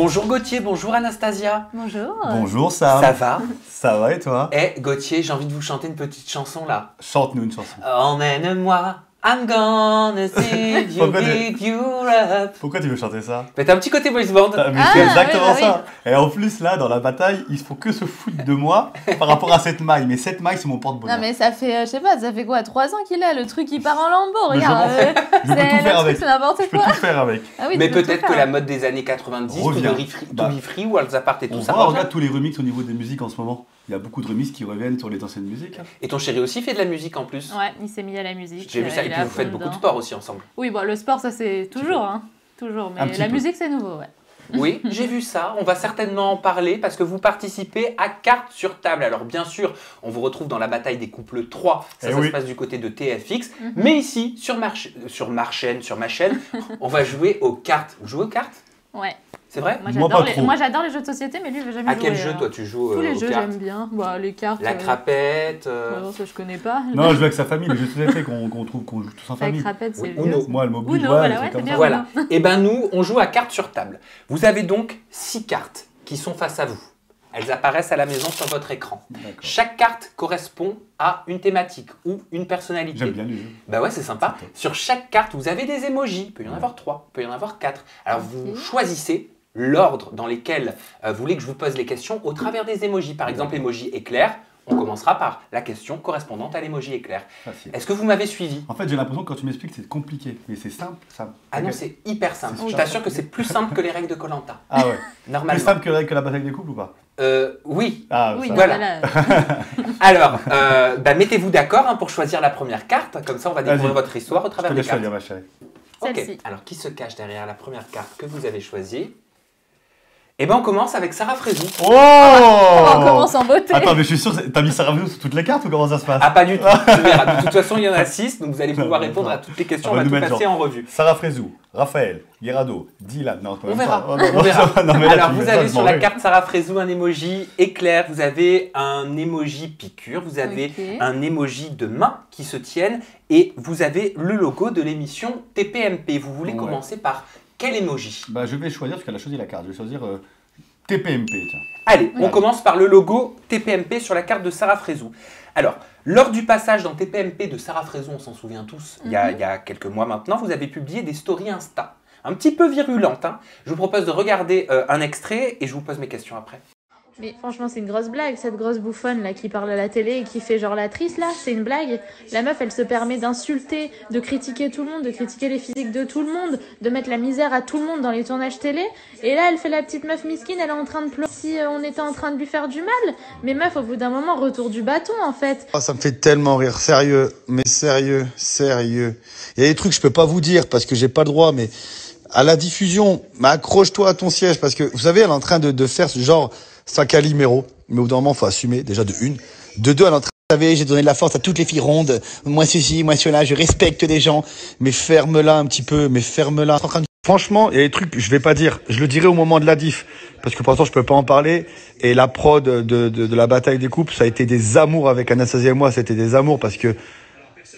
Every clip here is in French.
Bonjour Gauthier, bonjour Anastasia. Bonjour. Bonjour Sam. Ça va? Ça va et toi? Eh Gauthier, j'ai envie de vous chanter une petite chanson là. Chante-nous une chanson. Emmène-moi, I'm gonna see you with Europe. Pourquoi tu veux chanter ça? Mais t'as un petit côté voice band. Mais c'est exactement ça. Et en plus là, dans la bataille, ils faut que se foutre de moi par rapport à cette maille. Mais cette maille, c'est mon porte-bonheur. Non mais ça fait, je sais pas, ça fait quoi, 3 ans qu'il a le truc qui part en lambeaux, Mais regarde. je peux tout faire avec. C'est n'importe Je peux quoi. tout faire avec. Ah oui, Mais tu peux tout peut-être que faire. la mode des années 90, Revient. To Be Free, Worlds Apart et tout On ça. voit, revient. regarde tous les remixes au niveau des musiques en ce moment. Il y a beaucoup de remixes qui reviennent sur les anciennes musiques. Et ton chéri aussi fait de la musique en plus. Ouais, il s'est mis à la musique. J'ai vu ça, et il est puis à vous fond faites beaucoup de dedans. sport aussi ensemble. Oui, bon, le sport, ça c'est toujours, hein. Toujours. Un Mais petit la peu. musique, c'est nouveau, ouais. Oui, j'ai vu ça. On va certainement en parler parce que vous participez à Cartes sur table. Alors bien sûr, on vous retrouve dans la bataille des couples 3. Ça se passe du côté de TFX. Mais ici, sur ma chaîne, on va jouer aux cartes. Vous jouez aux cartes? Ouais. C'est vrai? Moi, j'adore les jeux de société, mais lui, il veut jamais À jouer. quel jeu, toi, tu joues Tous les aux jeux, cartes? j'aime bien. Bah, les cartes. La crapette. Non, ça, je connais pas. Non, je joue avec sa famille, les jeux de société qu'on joue tous en La famille. crapette, c'est Uno. vieux. Moi, le mobile, Uno, ouais, voilà, des ouais, trucs c'est comme bien. ça. Voilà. Et ben nous, on joue à cartes sur table. Vous avez donc 6 cartes qui sont face à vous. Elles apparaissent à la maison sur votre écran. D'accord. Chaque carte correspond à une thématique ou une personnalité. J'aime bien les jeux. Bah ouais, c'est sympa. C'est top. Sur chaque carte, vous avez des emojis. Il peut y en avoir 3, il peut y en avoir 4. Alors vous choisissez l'ordre dans lequel vous voulez que je vous pose les questions au travers des emojis. Par exemple, emoji éclair, on commencera par la question correspondante à l'emoji éclair. Facile. Est-ce que vous m'avez suivi? En fait, j'ai l'impression que quand tu m'expliques, c'est compliqué. Mais c'est simple, ça. Ah non, c'est hyper simple. C'est Je t'assure que c'est plus simple que les règles de koh Lanta. Ah ouais. Plus Normalement. simple que la bataille des couples ou pas? Oui. Ah, Oui, ça. Voilà. Alors, bah, mettez-vous d'accord hein, pour choisir la première carte. Comme ça, on va découvrir Vas-y. votre histoire au Je travers te des laisse cartes. choisir, ma chérie. Ok. Celle-ci. Alors, qui se cache derrière la première carte que vous avez choisie? Eh ben, on commence avec Sarah Frézou. Oh On commence en beauté. Attends, mais je suis sûr, t'as mis Sarah Frézou sur toutes les cartes ou comment ça se passe? Ah, pas du tout. Tu verras. De toute façon, il y en a 6, donc vous allez pouvoir répondre à toutes les questions. On On va va nous tout mettre passer genre en revue. Sarah Frézou, Raphaël, Guirado, Dylan. Non, On verra. Oh, non, On verra. non, mais là, Alors, tu vous mets ça, avez je sur m'en la vais. carte Sarah Frézou un emoji éclair, vous avez un emoji piqûre, vous avez Ok. un emoji de mains qui se tiennent et vous avez le logo de l'émission TPMP. Vous voulez Ouais. commencer par quel emoji? Bah, je vais choisir, parce qu'elle a choisi la carte. Je vais choisir TPMP, tiens. Allez, on Ouais. commence par le logo TPMP sur la carte de Sarah Frézou. Alors, lors du passage dans TPMP de Sarah Frézou, on s'en souvient tous, il y a quelques mois maintenant, vous avez publié des stories Insta, un petit peu virulentes. Hein. Je vous propose de regarder un extrait et je vous pose mes questions après. Mais franchement, c'est une grosse blague, cette grosse bouffonne là qui parle à la télé et qui fait genre l'actrice là, c'est une blague. La meuf, elle se permet d'insulter, de critiquer tout le monde, de critiquer les physiques de tout le monde, de mettre la misère à tout le monde dans les tournages télé. Et là, elle fait la petite meuf miskine, elle est en train de pleurer si on était en train de lui faire du mal. Mais meuf, au bout d'un moment, retour du bâton en fait. Oh, ça me fait tellement rire, sérieux, mais sérieux. Il y a des trucs que je peux pas vous dire parce que j'ai pas le droit, mais à la diffusion, mais accroche-toi à ton siège parce que vous savez, elle est en train de faire ce genre ça Calimero, mais au bout d'un moment, faut assumer déjà de une, de deux, elle est en train de savez, j'ai donné de la force à toutes les filles rondes, moi ceci, moi cela, je respecte les gens, mais ferme-la un petit peu, mais ferme-la. Franchement, il y a des trucs, je vais pas dire, je le dirai au moment de la diff, parce que pour l'instant je peux pas en parler, et la prod de la bataille des couples, ça a été des amours avec Anastasia et moi, c'était des amours parce que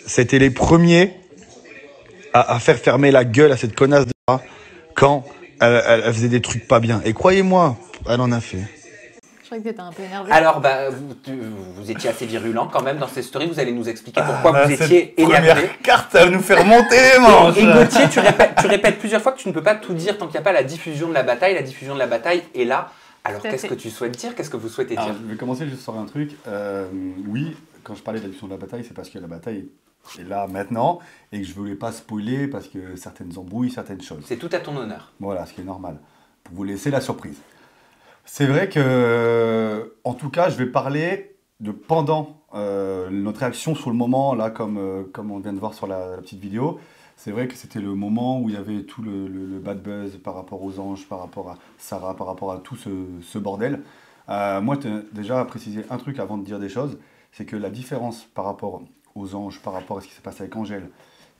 c'était les premiers à faire fermer la gueule à cette connasse de là quand elle faisait des trucs pas bien. Et croyez-moi, elle en a fait. Je crois que t'étais un peu énervé. Alors, bah, vous étiez assez virulent quand même dans cette story, vous allez nous expliquer pourquoi vous cette étiez énervé. première carte, elle nous fait remonter les manches. Et Gauthier, tu répètes plusieurs fois que tu ne peux pas tout dire tant qu'il n'y a pas la diffusion de la bataille. La diffusion de la bataille est là. Alors, Tout à qu'est-ce fait. que tu souhaites dire? Qu'est-ce que vous souhaitez dire? Alors, je vais commencer juste sur un truc. Oui, quand je parlais de la diffusion de la bataille, c'est parce que la bataille est là maintenant et que je voulais pas spoiler parce que certaines embrouilles, certaines choses. C'est tout à ton honneur. Voilà, ce qui est normal. Pour vous laisser la surprise. C'est vrai que, en tout cas, je vais parler de pendant notre réaction sur le moment, là, comme on vient de voir sur la petite vidéo. C'est vrai que c'était le moment où il y avait tout le bad buzz par rapport aux anges, par rapport à Sarah, par rapport à tout ce bordel. Moi, déjà à préciser un truc avant de dire des choses, c'est que la différence par rapport aux anges, par rapport à ce qui s'est passé avec Angèle,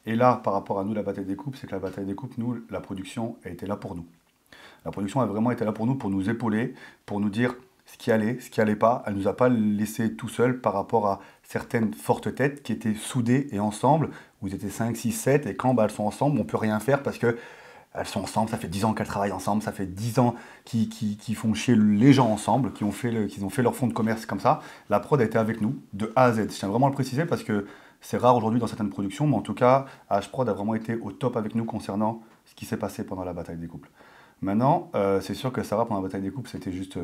et là, par rapport à nous, la bataille des couples, c'est que la bataille des couples, nous, la production a été là pour nous. La production a vraiment été là pour nous, pour nous épauler, pour nous dire ce qui allait pas. Elle nous a pas laissé tout seul par rapport à certaines fortes têtes qui étaient soudées et ensemble. Vous étiez 5, 6, 7 et quand elles sont ensemble, on peut rien faire parce que Elles sont ensemble, ça fait 10 ans qu'elles travaillent ensemble, ça fait 10 ans qu'ils font chier les gens ensemble, qu'ils ont fait leur fonds de commerce comme ça. La prod a été avec nous, de A à Z. Je tiens vraiment à le préciser parce que c'est rare aujourd'hui dans certaines productions, mais en tout cas, H-Prod a vraiment été au top avec nous concernant ce qui s'est passé pendant la bataille des couples. Maintenant, c'est sûr que Sarah, pendant la bataille des couples, c'était juste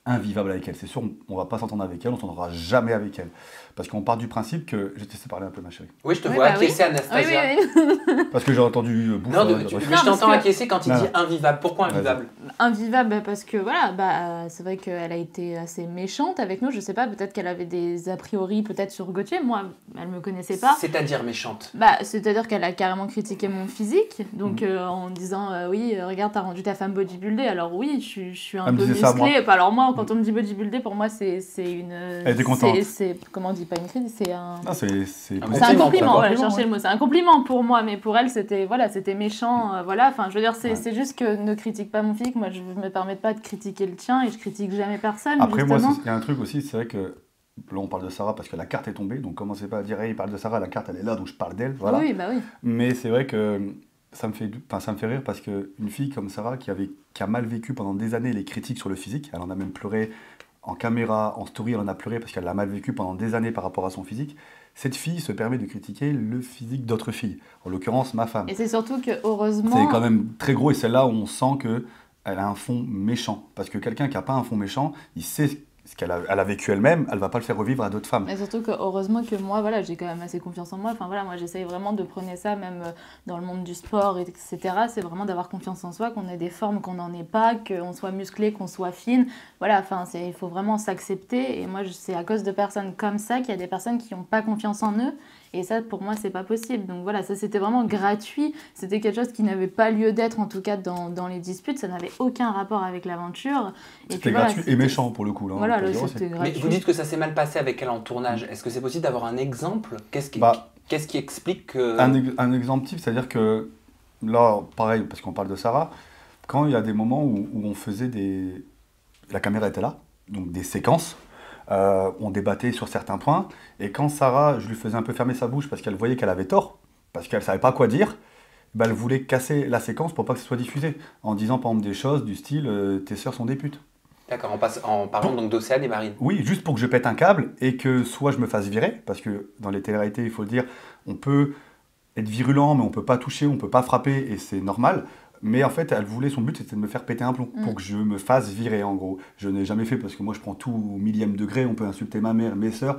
invivable avec elle. C'est sûr, on va pas s'entendre avec elle, on s'entendra jamais avec elle. Parce qu'on part du principe que... Je t'ai laissé parler un peu, ma chérie. Oui, je te vois acquiescer, Anastasia. Oui. Parce que j'ai entendu bouffer. Non, je t'entends acquiescer quand il dit invivable. Pourquoi invivable? Invivable parce que voilà, c'est vrai qu'elle a été assez méchante avec nous. Je sais pas, peut-être qu'elle avait des a priori peut-être sur Gauthier. Moi, elle me connaissait pas. C'est-à-dire méchante? C'est-à-dire qu'elle a carrément critiqué mon physique. Donc en disant oui, regarde, t'as rendu ta femme bodybuildée. Alors oui, je suis un peu musclée. Alors moi, quand on me dit bodybuildée, pour moi, c'est une... Elle était contente. C'est comment on dit, pas une critique, c'est un... Ah, c'est un compliment, voilà, chercher le mot. C'est un compliment pour moi, mais pour elle, c'était méchant. Voilà, enfin, je veux dire, c'est juste que ne critique pas mon physique. Moi, je me permets pas de critiquer le tien et je critique jamais personne. Après, justement. moi, il y a un truc aussi, c'est vrai que là, on parle de Sarah parce que la carte est tombée, donc commencez pas à dire, hey, il parle de Sarah, la carte, elle est là, donc je parle d'elle, voilà. Oui, bah oui. Mais c'est vrai que ça me fait rire parce qu'une fille comme Sarah, qui a mal vécu pendant des années les critiques sur le physique, elle en a même pleuré en caméra, en story, elle en a pleuré parce qu'elle l'a mal vécu pendant des années par rapport à son physique. Cette fille se permet de critiquer le physique d'autres filles, en l'occurrence ma femme. Et c'est surtout que, heureusement... C'est quand même très gros et c'est là où on sent qu'elle a un fond méchant. Parce que quelqu'un qui n'a pas un fond méchant, il sait ce qu'elle a vécu elle-même, elle ne va pas le faire revivre à d'autres femmes. Et surtout que, heureusement que moi, voilà, j'ai quand même assez confiance en moi. Enfin voilà, moi j'essaye vraiment de prôner ça, même dans le monde du sport, etc. C'est vraiment d'avoir confiance en soi, qu'on ait des formes, qu'on n'en ait pas, qu'on soit musclé, qu'on soit fine. Voilà, enfin, il faut vraiment s'accepter. Et moi, c'est à cause de personnes comme ça qu'il y a des personnes qui n'ont pas confiance en eux. Et ça, pour moi, c'est pas possible. Donc voilà, ça c'était vraiment gratuit. C'était quelque chose qui n'avait pas lieu d'être, en tout cas dans les disputes. Ça n'avait aucun rapport avec l'aventure. C'était gratuit et méchant pour le coup. Là, voilà, c'était gratuit. Mais vous dites que ça s'est mal passé avec elle en tournage. Est-ce que c'est possible d'avoir un exemple? Qu'est-ce qui explique que... Un exemple type, c'est-à-dire que là, pareil, parce qu'on parle de Sarah, quand il y a des moments où on faisait la caméra était là, donc des séquences, on débattait sur certains points, et quand Sarah, je lui faisais un peu fermer sa bouche parce qu'elle voyait qu'elle avait tort, parce qu'elle ne savait pas quoi dire, elle voulait casser la séquence pour pas que ce soit diffusé, en disant par exemple des choses du style « tes sœurs sont des putes ». D'accord, en parlant donc d'Océane et Marine. Oui, juste pour que je pète un câble et que soit je me fasse virer, parce que dans les télé-réalités, il faut le dire, on peut être virulent, mais on peut pas toucher, on peut pas frapper, et c'est normal. Mais en fait, son but, c'était de me faire péter un plomb, pour que je me fasse virer, en gros. Je n'ai jamais fait, parce que moi, je prends tout au millième degré, on peut insulter ma mère, mes sœurs.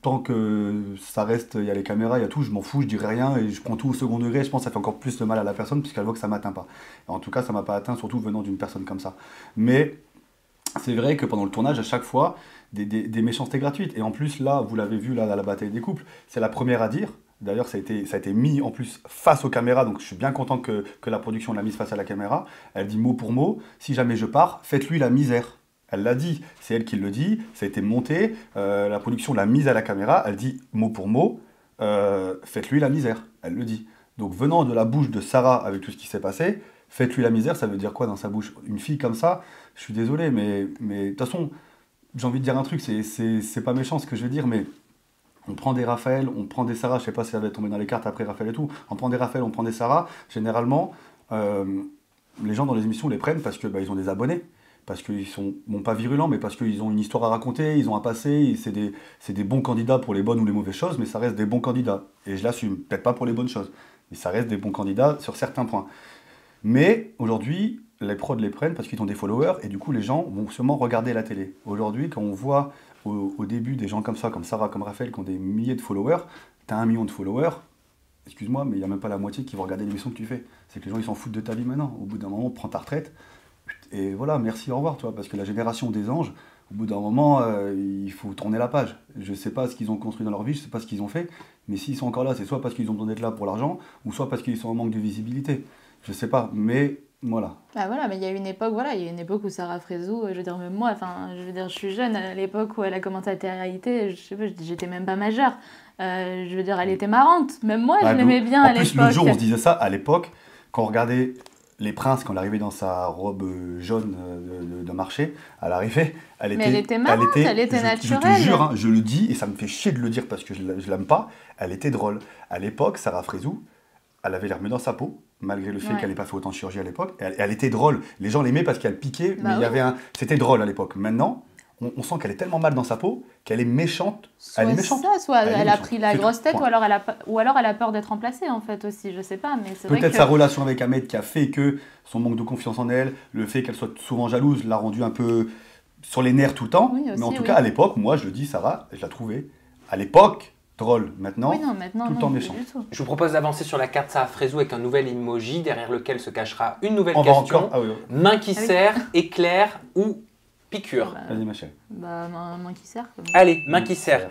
Tant que ça reste, il y a les caméras, il y a tout, je m'en fous, je dirai rien, et je prends tout au second degré, je pense que ça fait encore plus de mal à la personne, puisqu'elle voit que ça m'atteint pas. Et en tout cas, ça m'a pas atteint, surtout venant d'une personne comme ça. Mais c'est vrai que pendant le tournage, à chaque fois, des méchancetés gratuites. Et en plus, là, vous l'avez vu, là, à la bataille des couples, c'est la première à dire. D'ailleurs, ça a été mis en plus face aux caméras, donc je suis bien content que la production l'a mise face à la caméra. Elle dit mot pour mot, si jamais je pars, faites-lui la misère. Elle l'a dit, c'est elle qui le dit, ça a été monté, la production l'a mise à la caméra, elle dit mot pour mot, faites-lui la misère, elle le dit. Donc venant de la bouche de Sarah avec tout ce qui s'est passé, faites-lui la misère, ça veut dire quoi dans sa bouche? Une fille comme ça, je suis désolé, mais de toute façon, j'ai envie de dire un truc, c'est pas méchant ce que je veux dire, mais on prend des Raphaël, on prend des Sarah, je sais pas si ça va tomber dans les cartes après Raphaël et tout, on prend des Raphaël, on prend des Sarah, généralement, les gens dans les émissions les prennent parce que ils ont des abonnés, parce qu'ils sont, bon pas virulents, mais parce qu'ils ont une histoire à raconter, ils ont un passé, c'est des bons candidats pour les bonnes ou les mauvaises choses, mais ça reste des bons candidats, et je l'assume, peut-être pas pour les bonnes choses, mais ça reste des bons candidats sur certains points. Mais aujourd'hui, les prods les prennent parce qu'ils ont des followers, et du coup les gens vont sûrement regarder la télé. Aujourd'hui, quand on voit au début des gens comme ça, comme Sarah, comme Raphaël, qui ont des milliers de followers, t'as 1 million de followers, excuse-moi, mais il n'y a même pas la moitié qui vont regarder l'émission que tu fais. C'est que les gens, ils s'en foutent de ta vie maintenant. Au bout d'un moment, prends ta retraite, et voilà, merci, au revoir, tu vois, parce que la génération des anges, au bout d'un moment, il faut tourner la page. Je ne sais pas ce qu'ils ont construit dans leur vie, je ne sais pas ce qu'ils ont fait, mais s'ils sont encore là, c'est soit parce qu'ils ont besoin d'être là pour l'argent, ou soit parce qu'ils sont en manque de visibilité. Je ne sais pas, mais voilà. Bah voilà, mais il y a une époque où Sarah Frézou, je veux dire, même moi, enfin, je veux dire, je suis jeune, à l'époque où elle a commencé la télé-réalité, je sais pas, j'étais même pas majeure. Je veux dire, elle était marrante. Même moi, je l'aimais bien à l'époque. En plus, le jour, on se disait ça, à l'époque, quand on regardait Les Princes, quand elle arrivait dans sa robe jaune de marché, à l'arrivée, elle était marrante, elle était naturelle. Je te jure, hein, je le dis, et ça me fait chier de le dire parce que je l'aime pas, elle était drôle. À l'époque, Sarah Frézou, elle avait l'air mieux dans sa peau, malgré le fait Ouais. qu'elle n'ait pas fait autant de chirurgie à l'époque. Elle était drôle. Les gens l'aimaient parce qu'elle piquait, mais Bah il y avait c'était drôle à l'époque. Maintenant, on sent qu'elle est tellement mal dans sa peau qu'elle est méchante. Elle est méchante. Soit Elle est elle a méchante. pris la C'est grosse tout, tête, point. ou alors elle a peur d'être remplacée en fait aussi, je sais pas, mais c'est vrai Peut-être que... sa relation avec Ahmed qui a fait que son manque de confiance en elle, le fait qu'elle soit souvent jalouse, l'a rendue un peu sur les nerfs tout le temps. Oui, mais aussi, en tout oui. cas, à l'époque, moi, je le dis, Sarah, je la trouvais, à l'époque, drôle. Maintenant, Oui, non, maintenant, tout le non, temps plus méchant. du tout. Je vous propose d'avancer sur la carte Sarah Frézou avec un nouvel emoji derrière lequel se cachera une nouvelle on va question. encore... Ah oui, Main qui Ah oui. serre, éclair ou piqûre. Bah, vas-y, ma chérie. main qui serre. Comme... Allez, main qui serre.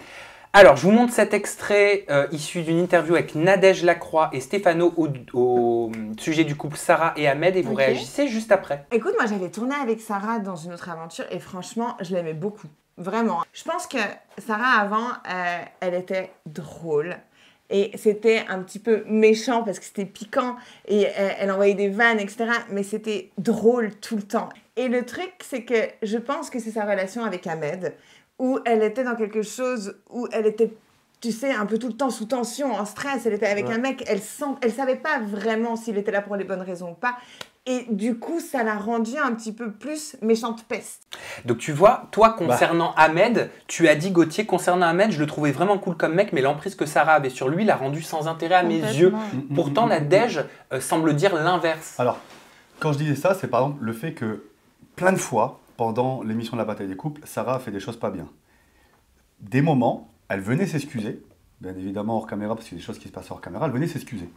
Alors, je vous montre cet extrait issu d'une interview avec Nadège Lacroix et Stéphano au sujet du couple Sarah et Ahmed et vous Ok. réagissez juste après. Écoute, moi j'avais tourné avec Sarah dans une autre aventure et franchement, je l'aimais beaucoup. Vraiment. Je pense que Sarah, avant, elle était drôle. Et c'était un petit peu méchant parce que c'était piquant et elle envoyait des vannes, etc. Mais c'était drôle tout le temps. Et le truc, c'est que je pense que c'est sa relation avec Ahmed où elle était dans quelque chose où elle était, tu sais, un peu tout le temps sous tension, en stress. Elle était avec un mec, elle savait pas vraiment s'il était là pour les bonnes raisons ou pas. Et du coup, ça l'a rendue un petit peu plus méchante peste. Donc tu vois, toi concernant Ahmed, tu as dit Gauthier, concernant Ahmed, je le trouvais vraiment cool comme mec, mais l'emprise que Sarah avait sur lui l'a rendu sans intérêt à mes yeux. Pourtant, Nadège semble dire l'inverse. Alors, quand je disais ça, c'est par exemple le fait que plein de fois, pendant l'émission de la bataille des couples, Sarah a fait des choses pas bien. Des moments, elle venait s'excuser, bien évidemment hors caméra, parce qu'il y a des choses qui se passent hors caméra, elle venait s'excuser.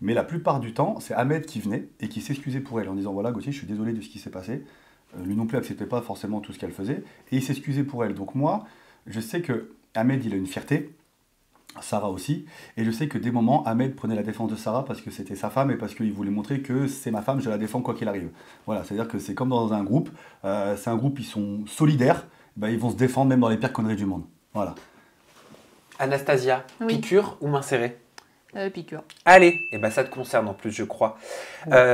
Mais la plupart du temps, c'est Ahmed qui venait et qui s'excusait pour elle en disant voilà Gauthier, je suis désolé de ce qui s'est passé. Lui non plus acceptait pas forcément tout ce qu'elle faisait et il s'excusait pour elle. Donc moi, je sais que Ahmed il a une fierté, Sarah aussi, et je sais que des moments Ahmed prenait la défense de Sarah parce que c'était sa femme et parce qu'il voulait montrer que c'est ma femme, je la défends quoi qu'il arrive. Voilà, c'est-à-dire que c'est comme dans un groupe, c'est un groupe, ils sont solidaires, ben, ils vont se défendre même dans les pires conneries du monde. Voilà. Anastasia, Oui. piqûre ou main serrée? Piqûre. Allez, et ben ça te concerne en plus, je crois.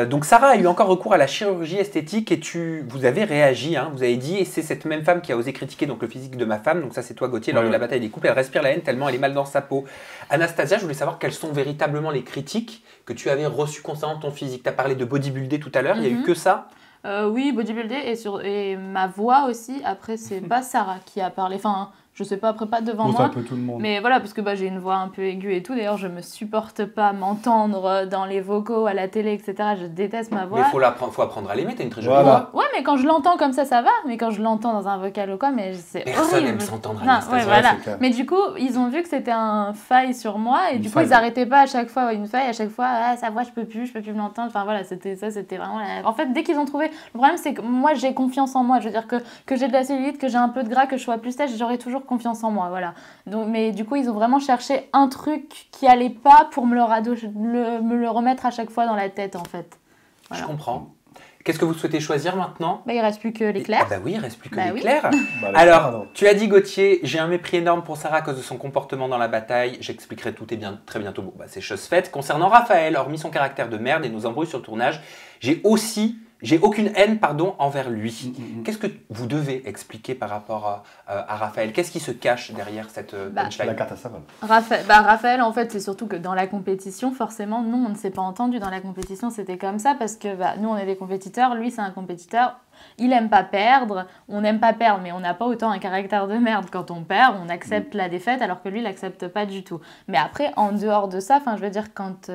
Donc Sarah a eu encore recours à la chirurgie esthétique et vous avez réagi, hein, vous avez dit, et c'est cette même femme qui a osé critiquer donc, le physique de ma femme, donc ça c'est toi Gauthier, lors de la bataille des couples, elle respire la haine tellement elle est mal dans sa peau. Anastasia, je voulais savoir quelles sont véritablement les critiques que tu avais reçues concernant ton physique. Tu as parlé de bodybuilder tout à l'heure, il y a eu que ça? Oui, bodybuilder et ma voix aussi. Après, c'est pas Sarah qui a parlé. Enfin, je sais pas, après pas devant C'est moi. un peu tout le monde. Mais voilà, parce que j'ai une voix un peu aiguë et tout. D'ailleurs, je me supporte pas m'entendre dans les vocaux, à la télé, etc. Je déteste ma voix. Mais faut apprendre à l'aimer, t'as une très jolie Voilà. voix. Ouais, mais quand je l'entends comme ça va. Mais quand je l'entends dans un vocal ou quoi, mais c'est Personne horrible. aime s'entendre Non, Anastasia. ouais, voilà. c'est clair. Mais du coup, ils ont vu que c'était un faille sur moi et Une du coup, faille. ils arrêtaient pas à chaque fois une faille, à chaque fois, ah, sa voix, je peux plus m'entendre. Enfin voilà, c'était vraiment. En fait, dès qu'ils ont trouvé, le problème c'est que moi, j'ai confiance en moi. Je veux dire que j'ai de la cellulite, que j'ai un peu de gras, que je sois plus sèche, j'aurai toujours confiance en moi, voilà. Donc, mais du coup, ils ont vraiment cherché un truc qui allait pas pour me le remettre à chaque fois dans la tête, en fait. Voilà. Je comprends. Qu'est-ce que vous souhaitez choisir maintenant? Il reste plus que l'éclair. Ah bah oui, il reste plus que Bah oui. l'éclair. Bah, Alors, tu as dit Gauthier, j'ai un mépris énorme pour Sarah à cause de son comportement dans la bataille. J'expliquerai tout et bien très bientôt. Bon, bah, c'est chose faite. Concernant Raphaël, hormis son caractère de merde et nos embrouilles sur le tournage, j'ai aucune haine envers lui. Qu'est-ce que vous devez expliquer par rapport à Raphaël? Qu'est-ce qui se cache derrière cette punchline? la carte à Sarah. Raphaël, en fait, c'est surtout que dans la compétition, forcément, nous, on ne s'est pas entendu. Dans la compétition, c'était comme ça parce que nous, on est des compétiteurs. Lui, c'est un compétiteur. Il aime pas perdre. On n'aime pas perdre, mais on n'a pas autant un caractère de merde. Quand on perd, on accepte la défaite, alors que lui, il l'accepte pas du tout. Mais après, en dehors de ça, je veux dire, quand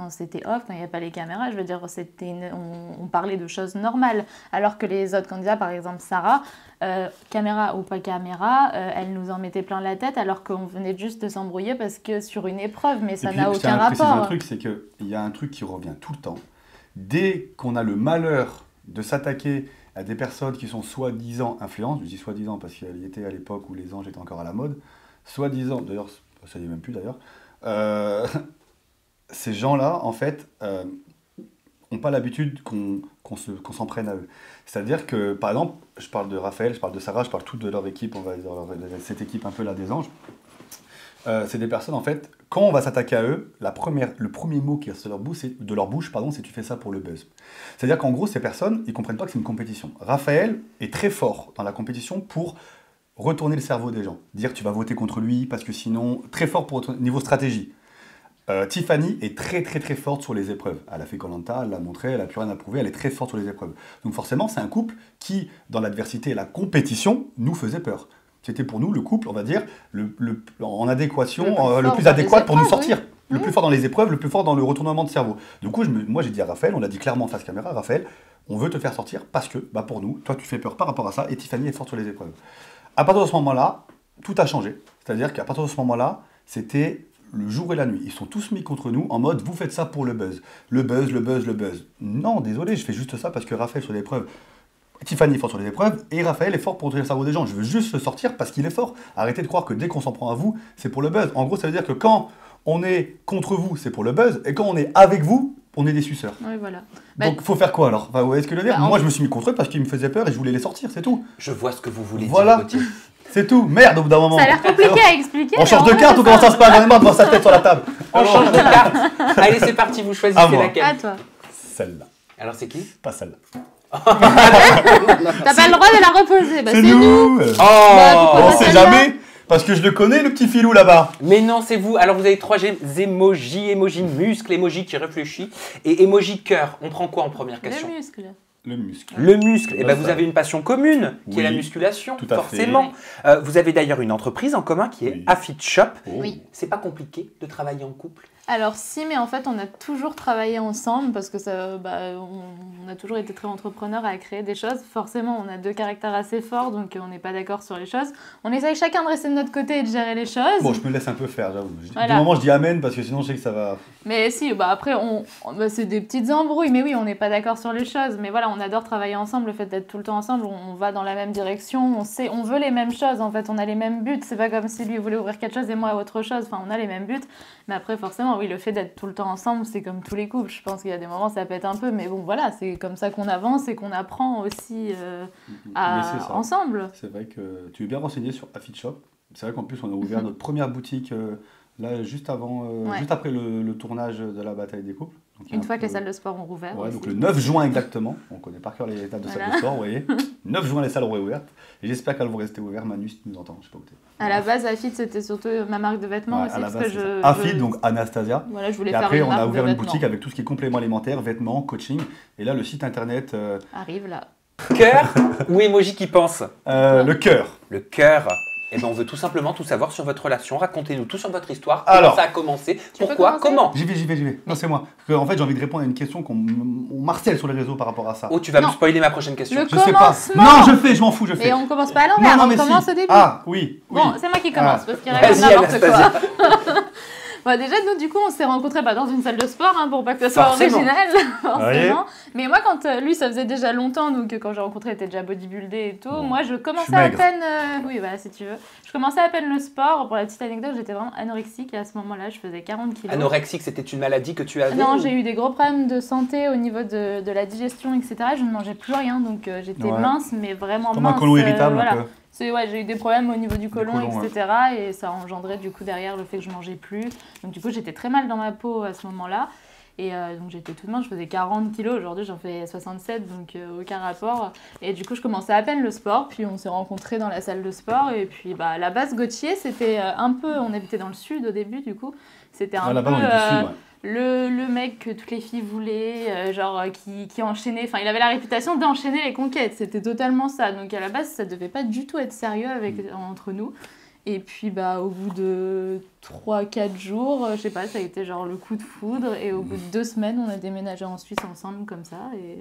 c'était off, quand il n'y avait pas les caméras, je veux dire, on parlait de choses normales. Alors que les autres candidats, par exemple Sarah, caméra ou pas caméra, elle nous en mettait plein la tête, alors qu'on venait juste de s'embrouiller parce que sur une épreuve, mais ça n'a aucun rapport. Un truc, c'est qu'il y a un truc qui revient tout le temps. Dès qu'on a le malheur de s'attaquer à des personnes qui sont soi-disant influentes, je dis soi-disant parce qu'elle y était à l'époque où les anges étaient encore à la mode, soi-disant, d'ailleurs, ça n'y est même plus d'ailleurs, ces gens-là, en fait, n'ont pas l'habitude qu'on s'en prenne à eux. C'est-à-dire que, par exemple, je parle de Raphaël, je parle de Sarah, je parle toute de leur équipe, on va dire cette équipe un peu là des anges. C'est des personnes, en fait, quand on va s'attaquer à eux, le premier mot qui reste de leur bouche, c'est tu fais ça pour le buzz. C'est-à-dire qu'en gros, ces personnes, ils ne comprennent pas que c'est une compétition. Raphaël est très fort dans la compétition pour retourner le cerveau des gens. Dire tu vas voter contre lui parce que sinon, très fort pour niveau stratégie. Tiffany est très très très forte sur les épreuves. Elle a fait Koh-Lanta, elle l'a montré, elle a plus rien à prouver, elle est très forte sur les épreuves. Donc forcément, c'est un couple qui, dans l'adversité et la compétition, nous faisait peur. C'était pour nous le couple, on va dire, en adéquation, le plus adéquat pour nous sortir. Le plus fort dans les épreuves, le plus fort dans le retournement de cerveau. Du coup, moi j'ai dit à Raphaël, on l'a dit clairement en face caméra, Raphaël, on veut te faire sortir parce que, pour nous, toi tu fais peur par rapport à ça et Tiffany est forte sur les épreuves. À partir de ce moment-là, tout a changé. C'est-à-dire qu'à partir de ce moment-là, c'était le jour et la nuit. Ils sont tous mis contre nous en mode, vous faites ça pour le buzz. Le buzz, le buzz, le buzz. Non, désolé, je fais juste ça parce que Raphaël sur les épreuves, Tiffany est fort sur les épreuves et Raphaël est fort pour retourner le cerveau des gens. Je veux juste le sortir parce qu'il est fort. Arrêtez de croire que dès qu'on s'en prend à vous, c'est pour le buzz. En gros, ça veut dire que quand on est contre vous, c'est pour le buzz, et quand on est avec vous, on est des suceurs. Oui, voilà. Donc, faut faire quoi alors? Vous voyez ce que je veux dire? Moi, je me suis mis contre eux parce qu'ils me faisaient peur et je voulais les sortir, c'est tout. Je vois ce que vous voulez dire, Gauthier. C'est tout. Merde, au bout d'un moment. Ça a l'air compliqué à expliquer. On change de carte ou comment ça se passe? J'en ai marre de voir sa tête sur la table. On change de carte. Allez, c'est parti, vous choisissez laquelle? À toi. Celle-là. Alors, c'est qui? Pas celle-là. T'as pas le droit de la reposer. C'est nous. Oh, on sait jamais. Parce que je le connais, le petit filou là-bas. Mais non, c'est vous. Alors, vous avez 3 émojis. Émoji muscle, émoji qui réfléchit et émoji cœur. On prend quoi en première question? Le muscle. Le muscle. Le muscle. Et vous avez une passion commune, qui est la musculation, tout à forcément. Vous avez d'ailleurs une entreprise en commun qui est Affit Shop. Oui. C'est pas compliqué de travailler en couple? Alors si, mais en fait on a toujours travaillé ensemble parce que ça, on a toujours été très entrepreneurs à créer des choses. Forcément on a 2 caractères assez forts, donc on n'est pas d'accord sur les choses. On essaye chacun de rester de notre côté et de gérer les choses. Bon, je me laisse un peu faire, j'avoue. Voilà. Du moment je dis amen parce que sinon je sais que ça va... Mais si, après c'est des petites embrouilles, mais oui on n'est pas d'accord sur les choses. Mais voilà, on adore travailler ensemble, le fait d'être tout le temps ensemble, on va dans la même direction, on veut les mêmes choses en fait, on a les mêmes buts. C'est pas comme si lui voulait ouvrir quelque chose et moi autre chose, enfin on a les mêmes buts. Mais après forcément oui, le fait d'être tout le temps ensemble, c'est comme tous les couples. Je pense qu'il y a des moments ça pète un peu, mais bon voilà, c'est comme ça qu'on avance et qu'on apprend aussi ensemble. C'est vrai que tu es bien renseigné sur Affit Shop. C'est vrai qu'en plus on a ouvert notre première boutique là juste après le tournage de la bataille des couples. Donc, une fois que les salles de sport ont rouvert. Ouais, donc le 9 juin exactement. On connaît par cœur les étapes de salles de sport, vous voyez. 9 juin les salles auront ouvertes. Et j'espère qu'elles vont rester ouvertes. Manu, si tu nous entends, je sais pas où t'es. À la base, Affit, c'était surtout ma marque de vêtements aussi. À la parce base, que Affit, donc Anastasia. Voilà, je voulais et faire après, une on marque a de ouvert une vêtements. boutique avec tout ce qui est compléments alimentaires, vêtements, coaching. Et là, le site internet. Arrive là. Cœur ou émoji qui pense? Le cœur. Le cœur. Eh ben, on veut tout simplement tout savoir sur votre relation. Racontez-nous tout sur votre histoire. Alors, comment ça a commencé? peux Pourquoi? commencer Comment? J'y vais. Non, c'est moi. Parce qu'en fait, j'ai envie de répondre à une question qu'on marcelle sur les réseaux par rapport à ça. Oh, tu vas me Non. spoiler ma prochaine question. Le Je sais pas. commencement. Non, je m'en fous, je fais. Et on commence pas à l'envers, Non, on mais commence si. au début. Ah, oui. Bon, c'est moi qui commence, parce qu'il raconte Vas-y, n'importe Anastasia. quoi. Bon, déjà, nous, du coup, on s'est rencontrés dans une salle de sport, pour pas que ce soit Forcément. original, forcément. Oui. Mais moi, quand lui, ça faisait déjà longtemps, donc quand j'ai rencontré, il était déjà bodybuildé et tout. Moi, je commençais suis à maigre. peine... oui, voilà, si tu veux. Je commençais à peine le sport. Pour la petite anecdote, j'étais vraiment anorexique et à ce moment-là, je faisais 40 kilos. Anorexique, c'était une maladie que tu avais? Non, ou- j'ai eu des gros problèmes de santé au niveau de la digestion, etc. Je ne mangeais plus rien, donc j'étais Ouais. mince, mais vraiment Comme un mince. côlon irritable voilà. un peu. J'ai eu des problèmes au niveau du côlon, côlon, etc. Et ça a engendré du coup derrière le fait que je mangeais plus. Donc du coup, j'étais très mal dans ma peau à ce moment-là. Et donc j'étais toute mince, je faisais 40 kilos. Aujourd'hui, j'en fais 67, donc aucun rapport. Et du coup, je commençais à peine le sport. Puis on s'est rencontrés dans la salle de sport. Et puis à la base, Gauthier, c'était un peu... On habitait dans le sud au début, du coup. C'était un Là-bas, peu... on est du sud, ouais. Le mec que toutes les filles voulaient, qui enchaînait, il avait la réputation d'enchaîner les conquêtes, c'était totalement ça. Donc à la base, ça devait pas du tout être sérieux entre nous. Et puis au bout de 3-4 jours, je sais pas, ça a été genre le coup de foudre. Et au bout de 2 semaines, on a déménagé en Suisse ensemble comme ça. Et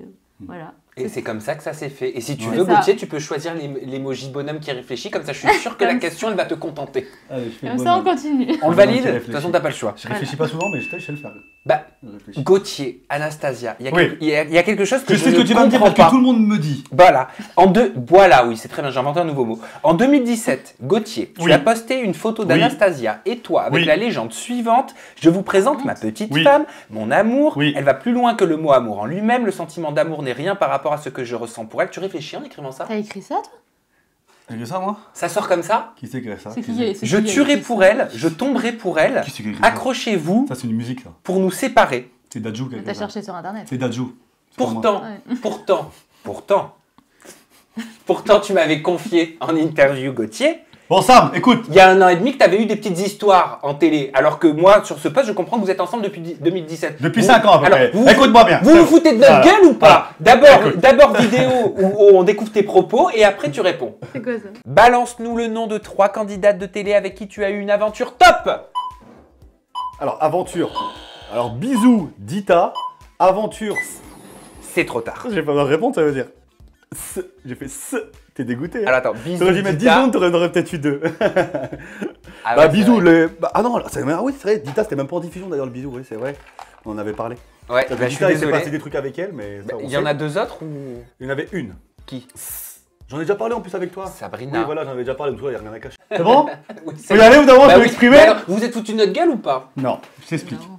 voilà. Et c'est comme ça que ça s'est fait. Et si tu Ouais. veux, C'est ça. Gauthier, tu peux choisir l'emoji bonhomme qui réfléchit. Comme ça, je suis sûr que la question, elle va te contenter. Allez, je fais Comme le ça, on bonhomme. continue. On le Bonhomme valide? qui De toute réfléchit. façon, t'as pas le choix. Je réfléchis pas souvent, mais je sais le faire. Bah, Je réfléchis. Gauthier, Anastasia, il y a Oui. il y a quelque chose que Je sais je ce que ne tu vas me dire comprends parce que pas. tout le monde me dit. Voilà. Voilà, oui, c'est très bien, j'ai inventé un nouveau mot. En 2017, Gauthier, tu Oui. as posté une photo d'Anastasia et toi avec Oui. la légende suivante. Je vous présente ma petite Oui. femme, mon amour. Oui. Elle va plus loin que le mot amour en lui-même. Le sentiment d'amour n'est rien par rapport à ce que je ressens pour elle. Tu réfléchis en écrivant ça? T'as écrit ça, toi? J'ai écrit ça, moi? Ça sort comme ça? Qui c'est qui a écrit ça? C'est Qui qui c'est Je tuerai pour elle, je tomberai pour elle. Qui c'est qui a écrit ça? Accrochez-vous Ça, c'est une musique, ça. pour nous séparer. C'est Dadju qui a T'as écrit ça. cherché sur Internet. C'est Dadju. C'est pas moi. Pourtant, tu m'avais confié en interview, Gauthier, Bon, Sam, écoute. Il y a 1 an et demi que tu avais eu des petites histoires en télé, alors que moi, sur ce poste, je comprends que vous êtes ensemble depuis 2017. Depuis 5 ans à peu alors, près. Écoute-moi bien. Vous vous foutez de notre Voilà. gueule ou pas? Écoute. D'abord vidéo où on découvre tes propos et après tu réponds. C'est quoi ça? Balance-nous le nom de 3 candidates de télé avec qui tu as eu une aventure top. Alors, aventure. Alors, bisous, Dita. Aventure. C'est trop tard. J'ai pas besoin de répondre, ça veut dire. J'ai fait T'es dégoûté. Hein. Alors attends, bisous. T'aurais dû mettre 10 Dita. secondes, t'en aurais peut-être eu 2. Ah Bah ouais, bisous, c'est vrai. ah non, oui c'est vrai, Dita c'était même pas en diffusion d'ailleurs le bisou, oui c'est vrai, on en avait parlé. Ouais, Ça bah, je suis Dita, il s'est désolé. passé des trucs avec elle, mais ça, on Il y en sait. a 2 autres ou Il y en avait une. qui? J'en ai déjà parlé en plus avec toi. Sabrina. Oui voilà, j'en avais déjà parlé, mais toi il y a rien à cacher. C'est bon? Oui, Faut y aller ou d'abord, Bah je peux oui. l'exprimer? Mais alors, vous vous êtes foutu de notre gueule ou pas? Non, je t'explique. Non.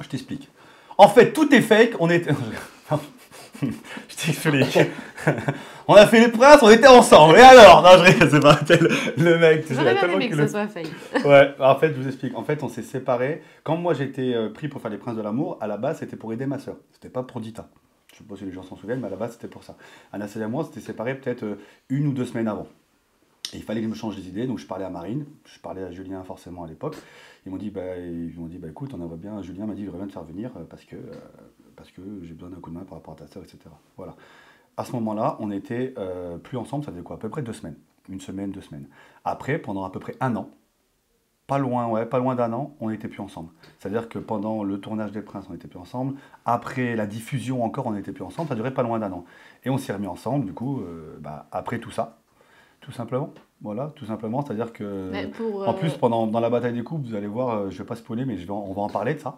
Je t'explique. En fait, tout est fake, on était... je t'explique. On a fait les princes, on était ensemble. Et alors? Non, je rigole, c'est pas le mec. J'aurais bien aimé que ça soit fake. Ouais, en fait, je vous explique. En fait, on s'est séparés. Quand moi j'étais pris pour faire les princes de l'amour, à la base, c'était pour aider ma soeur. C'était pas pour Dita. Je sais pas si les gens s'en souviennent, mais à la base, c'était pour ça. Anastasia et moi, on s'était séparés peut-être 1 ou 2 semaines avant. Et il fallait que je me change des idées, donc je parlais à Marine, je parlais à Julien forcément à l'époque. Ils m'ont dit, écoute, on aimerait bien, Julien m'a dit, il aimerait bien te faire venir parce que j'ai besoin d'un coup de main par rapport à ta soeur, etc. Voilà. À ce moment-là, on n'était plus ensemble, ça faisait quoi? À peu près 2 semaines. 1 semaine, 2 semaines. Après, pendant à peu près 1 an, pas loin d'1 an, on n'était plus ensemble. C'est-à-dire que pendant le tournage des Princes, on n'était plus ensemble. Après la diffusion encore, on n'était plus ensemble. Ça durait pas loin d'1 an. Et on s'est remis ensemble, du coup, après tout ça, tout simplement. Voilà, tout simplement. C'est-à-dire que, en plus, dans la bataille des couples, vous allez voir, je vais pas spoiler, mais on va en parler de ça.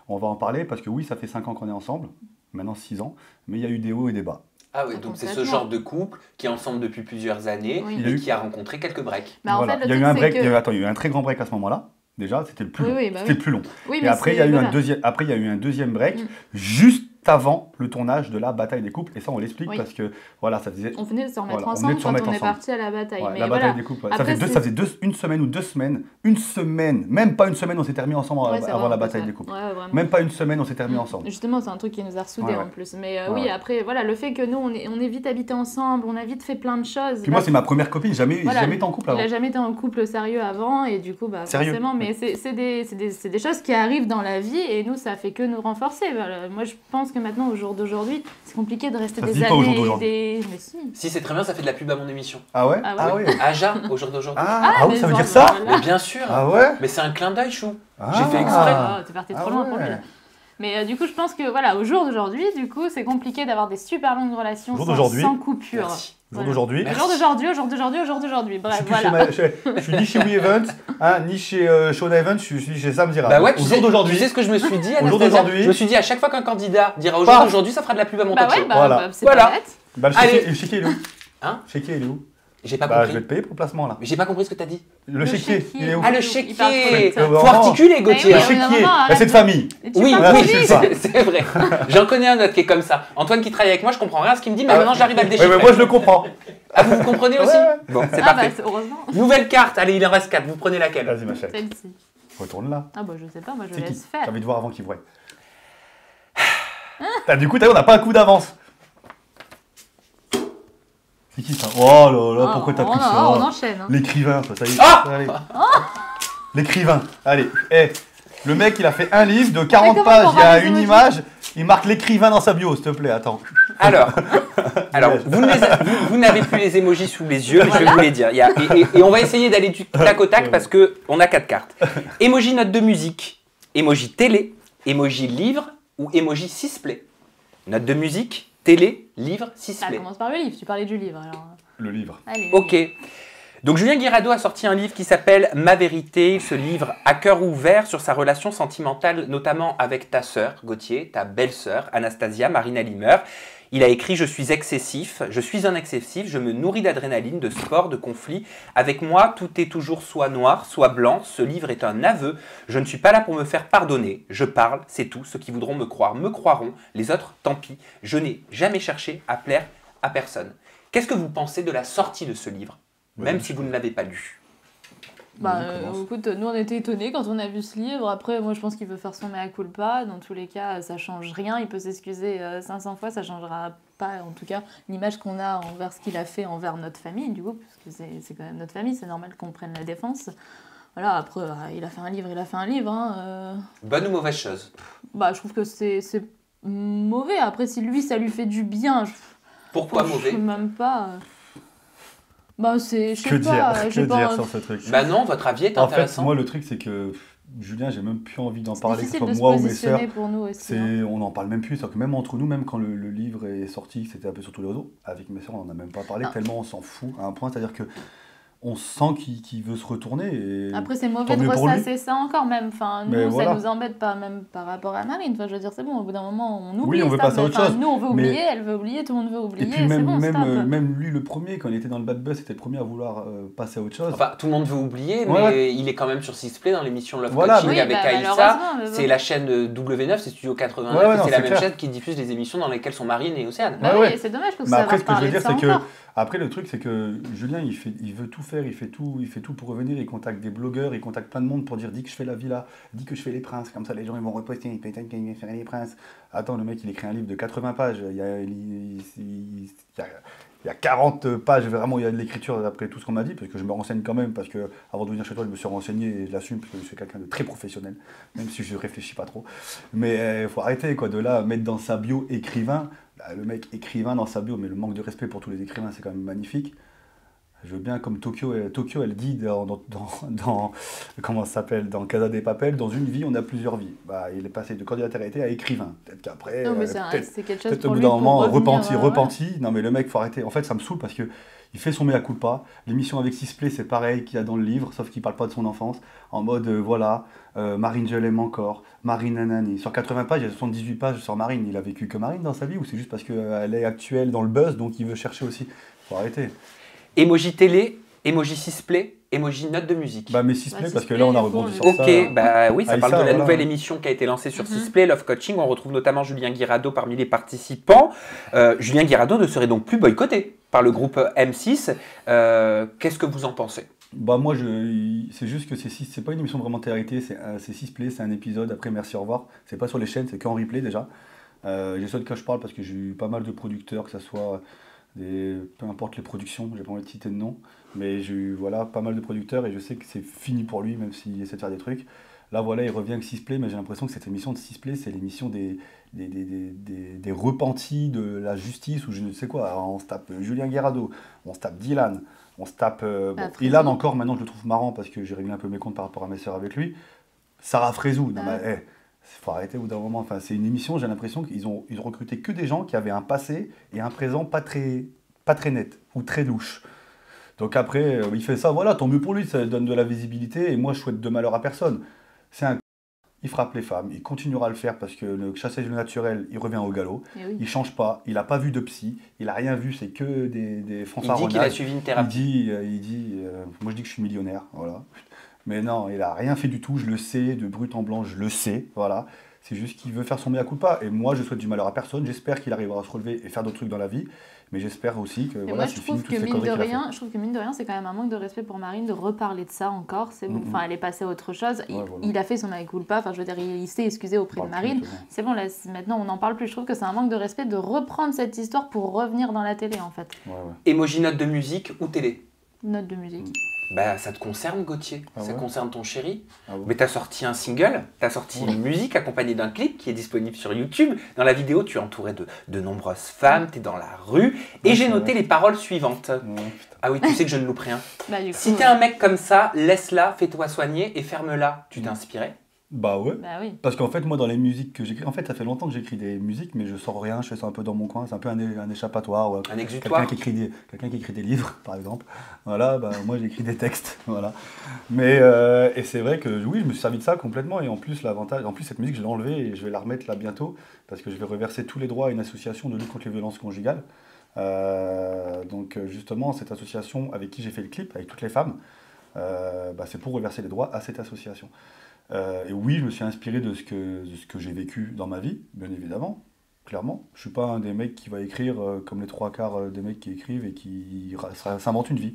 On va en parler parce que oui, ça fait 5 ans qu'on est ensemble, maintenant 6 ans, mais il y a eu des hauts et des bas. Ah oui, donc c'est ce genre de couple qui est ensemble depuis plusieurs années Oui. et qui a rencontré quelques breaks. Bah, en Voilà. fait, le Il y a eu truc, un break, c'est que- il y a eu un très grand break à ce moment-là. Déjà, c'était le plus Oui, long. oui, bah C'était oui. le plus long. Oui, Et mais après, il y a eu un deuxième break, juste avant le tournage de la bataille des couples. Et ça, on l'explique Oui. parce que, voilà, ça faisait... On venait de se remettre Voilà, on ensemble venait de se quand remettre on est ensemble. parti à la bataille. Ouais, mais la voilà. bataille des couples. Ouais. Après, Ça faisait 1 semaine ou 2 semaines. 1 semaine, même pas 1 semaine, on s'était remis ensemble Ouais, c'est avant vrai, la en bataille plus, des couples. ouais, vraiment. Même pas 1 semaine, on s'était remis ensemble. Justement, c'est un truc qui nous a ressoudés Ouais, ouais. en plus. Mais Ouais, oui, ouais. après, voilà, le fait que nous, on est vite habité ensemble, on a vite fait plein de choses. Puis moi, c'est ma première copine, j'ai jamais Voilà. été en couple Il avant. a jamais été en couple sérieux avant et du coup, Sérieux. forcément, mais c'est des choses qui arrivent dans la vie et nous, ça fait que nous renforcer. Voilà. Moi, je pense que maintenant, au jour d'aujourd'hui, c'est compliqué de rester Ça se des dit pas au jour années. d'aujourd'hui. Mais si. Si c'est très bien, ça fait de la pub à mon émission. Ah ouais? Ah ouais. Aja, au jour d'aujourd'hui. Ah oui, mais ça veut genre, dire ça? voilà. Mais bien sûr. Ah ouais? Mais c'est un clin d'œil, chou. Ah. J'ai fait exprès. Ah, t'es parti trop loin pour lui. Là. Mais du coup, je pense que voilà, au jour d'aujourd'hui, du coup, c'est compliqué d'avoir des super longues relations Au jour sans, d'aujourd'hui. sans coupure. Merci. Jour Voilà. d'aujourd'hui. Au jour d'aujourd'hui, au jour d'aujourd'hui, au jour d'aujourd'hui. Je Bref, suis plus voilà. je suis ni chez We Evans, ni chez Sean Evans, je suis chez Sam Zira. Bah ouais, Au jour tu d'aujourd'hui. sais ce que je me suis dit, Au jour Anastasia d'aujourd'hui. Je me suis dit, à chaque fois qu'un candidat dira au Paf. jour d'aujourd'hui, ça fera de la pub à mon Bah talk ouais, show. Voilà. c'est Voilà. pas bête. Bah, le Allez. chéquier, il est où? Hein? Le chéquier, il est où? J'ai pas Bah, je compris. vais te payer pour le placement là. Mais j'ai pas compris ce que t'as dit. Le chéquier, il est où? Ah, le Il chéquier. parle trop vite. Bah, Faut articuler, Gauthier. Eh Le oui, hein. chéquier, arrête c'est de de- famille. Et tu Oui, parles voilà, trop c'est vite. ça. c'est vrai. J'en connais un autre qui est comme ça. Antoine qui travaille avec moi, je comprends rien à ce qu'il me dit, mais maintenant j'arrive à le Ouais, déchiffrer. mais moi je le comprends. Ah, vous comprenez aussi? Ouais. Bon, c'est Ah bah, parfait. heureusement. Nouvelle carte, allez, il en reste 4. Vous prenez laquelle? Vas-y, ma chérie. Celle-ci. Retourne là. Ah bah, je sais pas, moi, je C'est qui? laisse J'ai faire. envie de voir avant qu'il voie. Du coup, t'as vu, on n'a pas un coup d'avance. C'est qui ça? Oh là là, pourquoi t'as pris ça? On enchaîne. Hein. L'écrivain, ça y est. Ah Allez. L'écrivain. Allez, le mec, il a fait un livre de 40 comment pages, on il y a va les une emojis image, il marque l'écrivain dans sa bio, s'il te plaît, attends. Alors, vous n'avez plus les emojis sous les yeux, mais je vais vous les dire. Et on va essayer d'aller du tac au tac parce qu'on a 4 cartes. Emoji note de musique, emoji télé, emoji livre ou emoji sisplay. Note de musique, télé, livre, Ça sisplay. commence par le livre, tu parlais du livre. Alors. Le livre. Allez, le Ok. livre. Donc Julien Guirado a sorti un livre qui s'appelle Ma vérité. Il se livre à cœur ouvert sur sa relation sentimentale, notamment avec ta sœur, Gauthier, ta belle-sœur, Anastasia, Marina Limer. Il a écrit « Je suis excessif, je suis un excessif, je me nourris d'adrénaline, de sport, de conflits. Avec moi, tout est toujours soit noir, soit blanc. Ce livre est un aveu. Je ne suis pas là pour me faire pardonner. Je parle, c'est tout. Ceux qui voudront me croire me croiront. Les autres, tant pis. Je n'ai jamais cherché à plaire à personne. » Qu'est-ce que vous pensez de la sortie de ce livre, même si vous ne l'avez pas lu? Bah, Vas-y, commence. écoute, nous on était étonnés quand on a vu ce livre. Après, moi je pense qu'il veut faire son mea culpa. Dans tous les cas, ça change rien. Il peut s'excuser 500 fois, ça changera pas, en tout cas, l'image qu'on a envers ce qu'il a fait envers notre famille, du coup, parce que c'est quand même notre famille, c'est normal qu'on prenne la défense. Voilà, après, il a fait un livre, il a fait un livre. Hein, Bonne ou mauvaise chose? Bah, je trouve que c'est mauvais. Après, si lui, ça lui fait du bien, Pourquoi je mauvais? sais même pas. Bah, c'est. Je Que sais dire, pas. que j'ai pas- dire sur ce truc? Bah non, votre avis est En fait, intéressant. moi, le truc, c'est que Julien, j'ai même plus envie d'en C'est parler, que ce difficile soit de se moi ou mes sœurs. positionner pour nous aussi. Hein. On n'en parle même plus. C'est-à-dire que même entre nous, même quand le livre est sorti, c'était un peu sur tous les réseaux, avec mes sœurs, on n'en a même pas parlé, Non. tellement on s'en fout à un point. C'est-à-dire que on sent qu'il veut se retourner. Et Après, c'est mauvais tant de mieux pour lui. ressasser ça encore même. Enfin, nous, Mais ça voilà. nous embête pas, même par rapport à Marine. Enfin, je veux dire, c'est bon, au bout d'un moment, on Oui, oublie on veut ça. passer à Mais, autre enfin, chose. nous, on veut Mais- oublier, elle veut oublier, tout le monde veut oublier. Et puis C'est même, bon, stop. même lui, le premier, quand il était dans le bad buzz, c'était le premier à vouloir passer à autre chose. Enfin, tout le monde veut oublier, mais Ouais. il est quand même sur Sisplay dans l'émission Love Voilà, Coaching mais- avec bah, Aïssa. malheureusement, mais bon. C'est la chaîne W9, c'est Studio 89, Ouais, ouais, et non, c'est la c'est même clair. chaîne qui diffuse les émissions dans lesquelles sont Marine et Océane. Bah Ouais, oui, ouais. c'est dommage que Mais ça après, va ce que je veux parler de dire, ça c'est que encore. après le truc, c'est que Julien, il veut tout faire, il fait tout pour revenir. Il contacte des blogueurs, il contacte plein de monde pour dire dis que je fais la villa, dis que je fais les princes. Comme ça, les gens ils vont reposter. Il peut-être qu'il vient faire les princes. Attends, le mec, il écrit un livre de 80 pages. Il y a 40 pages, vraiment, il y a de l'écriture d'après tout ce qu'on m'a dit, parce que je me renseigne quand même, parce que avant de venir chez toi, je me suis renseigné et je l'assume, parce que je suis quelqu'un de très professionnel, même si je réfléchis pas trop. Mais il faut arrêter, quoi, de là, mettre dans sa bio écrivain. Bah, le mec écrivain dans sa bio, mais le manque de respect pour tous les écrivains, c'est quand même magnifique. Je veux bien, comme Tokyo, elle dit comment ça s'appelle, dans Casa de Papel, dans une vie, on a plusieurs vies. Bah, il est passé de candidat arrêté à écrivain. Peut-être qu'après, Non, mais c'est quelque chose peut-être au pour bout lui. d'un pour moment, revenir, repenti. Non, mais le mec, faut arrêter. En fait, ça me saoule parce que il fait son mea culpa. L'émission avec Sisplay, c'est pareil qu'il y a dans le livre, sauf qu'il parle pas de son enfance. En mode, Marine, je l'aime encore. Marine, nanani. Sur 80 pages, il y a 78 pages sur Marine. Il a vécu que Marine dans sa vie, ou c'est juste parce qu'elle est actuelle dans le buzz, donc il veut chercher aussi. Faut arrêter. Emoji télé, emoji Sisplay, emoji note de musique. Bah, mais Sisplay, Bah, parce que Sisplay, là, on a du coup, rebondi on sur est- ça. Ok, bah oui, ça Aïssa, parle de la voilà. nouvelle émission qui a été lancée sur Mhm. Sisplay, Love Coaching. On retrouve notamment Julien Guirado parmi les participants. Julien Guirado ne serait donc plus boycotté par le groupe M6. Qu'est-ce que vous en pensez? Bah moi, c'est juste que c'est pas une émission vraiment télé-réalité, c'est Sisplay, c'est un épisode, après merci, au revoir. C'est pas sur les chaînes, c'est qu'en replay déjà. J'ai ça de quoi je parle parce que j'ai eu pas mal de producteurs, que ce soit peu importe les productions, j'ai pas envie de citer de nom, mais j'ai eu pas mal de producteurs et je sais que c'est fini pour lui, même s'il essaie de faire des trucs. Là voilà, il revient avec Sisplay, mais j'ai l'impression que cette émission de Sisplay, c'est l'émission des repentis de la justice, ou je ne sais quoi. Alors, on se tape Julien Guirado, on se tape Dylan, on se tape... Frézy. Ilan encore, maintenant je le trouve marrant parce que j'ai réglé un peu mes comptes par rapport à mes sœurs avec lui. Sarah Frézou, non mais faut arrêter au bout d'un moment. Enfin, c'est une émission, j'ai l'impression qu'ils ont recruté que des gens qui avaient un passé et un présent pas très net ou très louche. Donc après, il fait ça, voilà, tant mieux pour lui, ça donne de la visibilité et moi je souhaite de malheur à personne. C'est un il frappe les femmes, il continuera à le faire parce que le chassé du naturel, il revient au galop. Eh oui. Il change pas, il a pas vu de psy, il a rien vu, c'est que des Il dit fanfaronnades. qu'il a suivi une Il thérapie. dit, moi je dis que je suis millionnaire, voilà. Mais non, il a rien fait du tout, je le sais, de brut en blanc, je le sais, voilà. C'est juste qu'il veut faire son mea culpa. Et moi, je souhaite du malheur à personne. J'espère qu'il arrivera à se relever et faire d'autres trucs dans la vie. Mais j'espère aussi que Et voilà, moi, c'est je fini trouve toutes que ces mine de conneries qu'il a rien, je trouve que mine de rien, c'est quand même un manque de respect pour Marine de reparler de ça encore. C'est bon. Mhm. Enfin, elle est passée à autre chose. Ouais, voilà. Il a fait son mea culpa. Enfin, je veux dire, il s'est excusé auprès de Parle Marine. plus, c'est bon. C'est bon, là, maintenant, on n'en parle plus. Je trouve que c'est un manque de respect de reprendre cette histoire pour revenir dans la télé, en fait. Ouais, ouais. Emoji note de musique ou télé? Note de musique. Bah ça te concerne, Gauthier. Ah Ça ouais concerne ton chéri. Ah bon. Mais t'as sorti un single, t'as sorti Ouais. une musique accompagnée d'un clip qui est disponible sur YouTube. Dans la vidéo, tu es entouré de nombreuses femmes, t'es dans la rue. Et Ouais, j'ai c'est noté vrai. les paroles suivantes. Ouais, putain. Ah oui, tu sais que je ne loupe rien. Bah, du coup, Si t'es un mec comme ça, laisse-la, fais-toi soigner et ferme-la. Tu t'es inspiré? Bah ouais. Bah oui. Parce qu'en fait, moi, dans les musiques que j'écris, en fait, ça fait longtemps que j'écris des musiques, mais je sors rien, je fais ça un peu dans mon coin. C'est un peu un échappatoire. Ouais. Un exutoire? Quelqu'un qui écrit des livres, par exemple. Voilà, bah, moi, j'écris des textes. Voilà. Mais, et c'est vrai que oui, je me suis servi de ça complètement. Et en plus, cette musique, je l'ai enlevée et je vais la remettre là bientôt, parce que je vais reverser tous les droits à une association de lutte contre les violences conjugales. Donc, justement, cette association avec qui j'ai fait le clip, avec toutes les femmes, c'est pour reverser les droits à cette association. Et oui, je me suis inspiré de ce que j'ai vécu dans ma vie, bien évidemment, clairement. Je suis pas un des mecs qui va écrire comme les trois quarts des mecs qui écrivent et qui s'inventent une vie.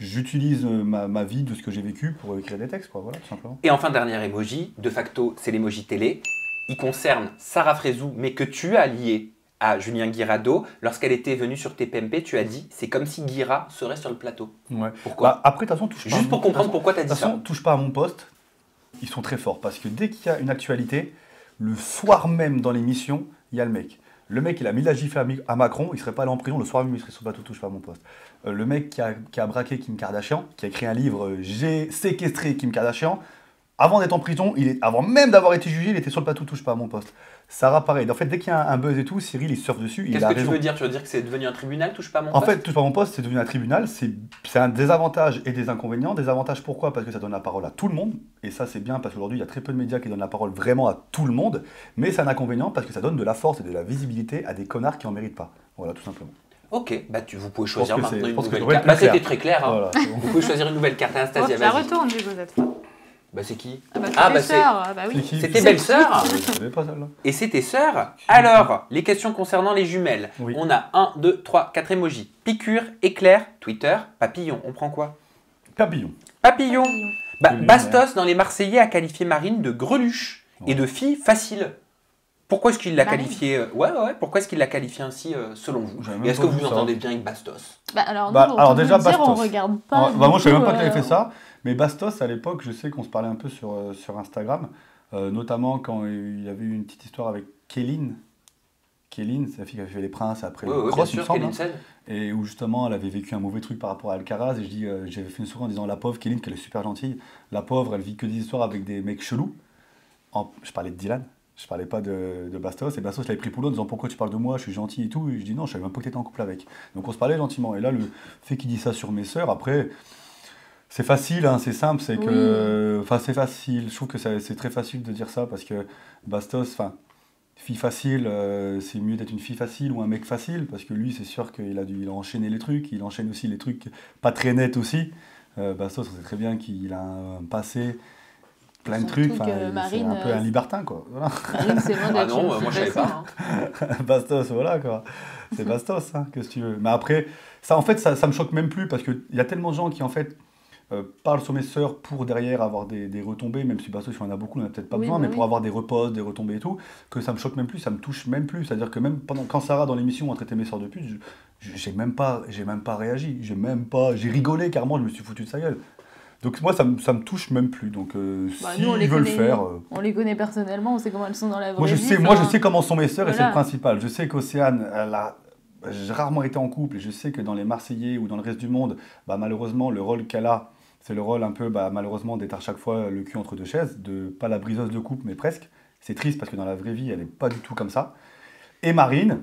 j'utilise ma vie de ce que j'ai vécu pour écrire des textes, quoi, voilà, tout simplement. Et enfin, dernier emoji, de facto, c'est l'emoji télé. Il concerne Sarah Frézou, mais que tu as lié à Julien Guirado. Lorsqu'elle était venue sur TPMP, tu as dit c'est comme si Guira serait sur le plateau. Ouais. Pourquoi Bah, après, de toute façon, touche pas. Juste pour comprendre pourquoi tu as De dit toute façon, ça. touche pas à mon poste. Ils sont très forts parce que dès qu'il y a une actualité, le soir même dans l'émission, il y a le mec. Le mec, il a mis la gifle à Macron, il serait pas allé en prison. Le soir même, il serait sur le plateau, touche pas à mon poste. Le mec qui a braqué Kim Kardashian, qui a écrit un livre J'ai séquestré Kim Kardashian. Avant d'être en prison, avant même d'avoir été jugé, il était sur le plateau, touche pas à mon poste. Sarah, pareil. En fait, dès qu'il y a un buzz et tout, Cyril, il surfe dessus. Qu'est-ce que tu veux dire? Tu veux dire que c'est devenu un tribunal, touche pas à mon En poste? fait, touche pas à mon poste, c'est devenu un tribunal. C'est un désavantage et des inconvénients. Désavantage pourquoi? Parce que ça donne la parole à tout le monde. Et ça, c'est bien parce qu'aujourd'hui, il y a très peu de médias qui donnent la parole vraiment à tout le monde. Mais c'est un inconvénient parce que ça donne de la force et de la visibilité à des connards qui en méritent pas. Voilà, tout simplement. Ok, bah vous pouvez choisir Je pense que maintenant c'est- une je pense que nouvelle ça devrait carte. être Bah plus clair. c'était très clair. Hein. Voilà, c'est bon. Vous pouvez choisir une nouvelle carte. Anastasia, La vas-y. retourne, du coup, cette fois. Bah c'est qui? Ah bah, Ah, tes bah, c'est- sœurs, ah bah C'est oui. qui C'était belle-sœur. Je savais pas celle-là. Et c'est tes sœurs. Alors, les questions concernant les jumelles. Oui. On a 1, 2, 3, 4 emojis. Piqûre, éclair, Twitter, papillon. On prend quoi? Papillon. Papillon. Bah, Papillon, Bastos, dans Les Marseillais, a qualifié Marine de greluche et Ouais. de fille facile. Pourquoi est-ce qu'il l'a Marine. qualifié ouais. Pourquoi est-ce qu'il l'a qualifié ainsi selon vous? J'avais Et même est-ce pas que vous vu ça. entendez bien avec Bastos? Bah alors, Bah, nous, alors on peut déjà, vous dire, on Bastos. regarde pas. Bah, moi, je savais même pas du qu'il avait tout, fait ça. Mais Bastos, à l'époque, je sais qu'on se parlait un peu sur Instagram. Notamment quand il y avait eu une petite histoire avec Kéline. Kéline, c'est la fille qui avait fait Les Princes après Oui, bien Cross, il me sûr, semble. Kéline Sène. Et où justement, elle avait vécu un mauvais truc par rapport à Alcaraz. Et j'avais fait une soirée en disant la pauvre Kéline, qu'elle est super gentille. La pauvre, elle vit que des histoires avec des mecs chelous. Je parlais de Dylan. Je parlais pas de Bastos. Et Bastos l'avait pris pour l'autre en disant pourquoi tu parles de moi, je suis gentil et tout. Et je dis non, je savais même pas que t'étais en couple avec. Donc on se parlait gentiment. Et là, le fait qu'il dise ça sur mes sœurs, après. C'est facile, hein, c'est simple, c'est que. Enfin, c'est facile. Je trouve que c'est très facile de dire ça parce que Bastos, enfin, fille facile, c'est mieux d'être une fille facile ou un mec facile parce que lui, c'est sûr qu'il a enchaîné les trucs, il enchaîne aussi les trucs pas très nets aussi. Bastos, on sait très bien qu'il a un passé, plein de Surtout trucs. Enfin, que c'est Marine, un peu un libertin, quoi. Voilà. Marine, c'est loin Ah d'être non, une moi fille je savais facile. pas. hein. Bastos, voilà quoi. C'est Bastos, hein, qu'est-ce que tu veux. Mais après, ça en fait, ça me choque même plus parce qu'il y a tellement de gens qui en fait parlent sur mes sœurs pour derrière avoir des retombées, même si Bastos, il y en a beaucoup, on en a peut-être pas Oui, besoin, bah mais oui. pour avoir des reposts, des retombées et tout, que ça me choque même plus, ça me touche même plus. C'est-à-dire que même quand Sarah dans l'émission a traité mes sœurs de pute, j'ai même pas réagi, j'ai rigolé carrément, je me suis foutu de sa gueule. Donc moi, ça me touche même plus. Donc Bah, si nous, on les ils veulent connaît, faire. on les connaît personnellement, on sait comment elles sont dans la vraie Moi je vie. sais, comment sont mes sœurs et c'est voilà. le principal. Je sais qu'Océane, j'ai rarement été en couple et je sais que dans les Marseillais ou dans le reste du monde, bah, malheureusement le rôle qu'elle a, c'est le rôle un peu malheureusement d'être à chaque fois le cul entre deux chaises, de pas la briseuse de couple mais presque. C'est triste parce que dans la vraie vie elle est pas du tout comme ça. Et Marine,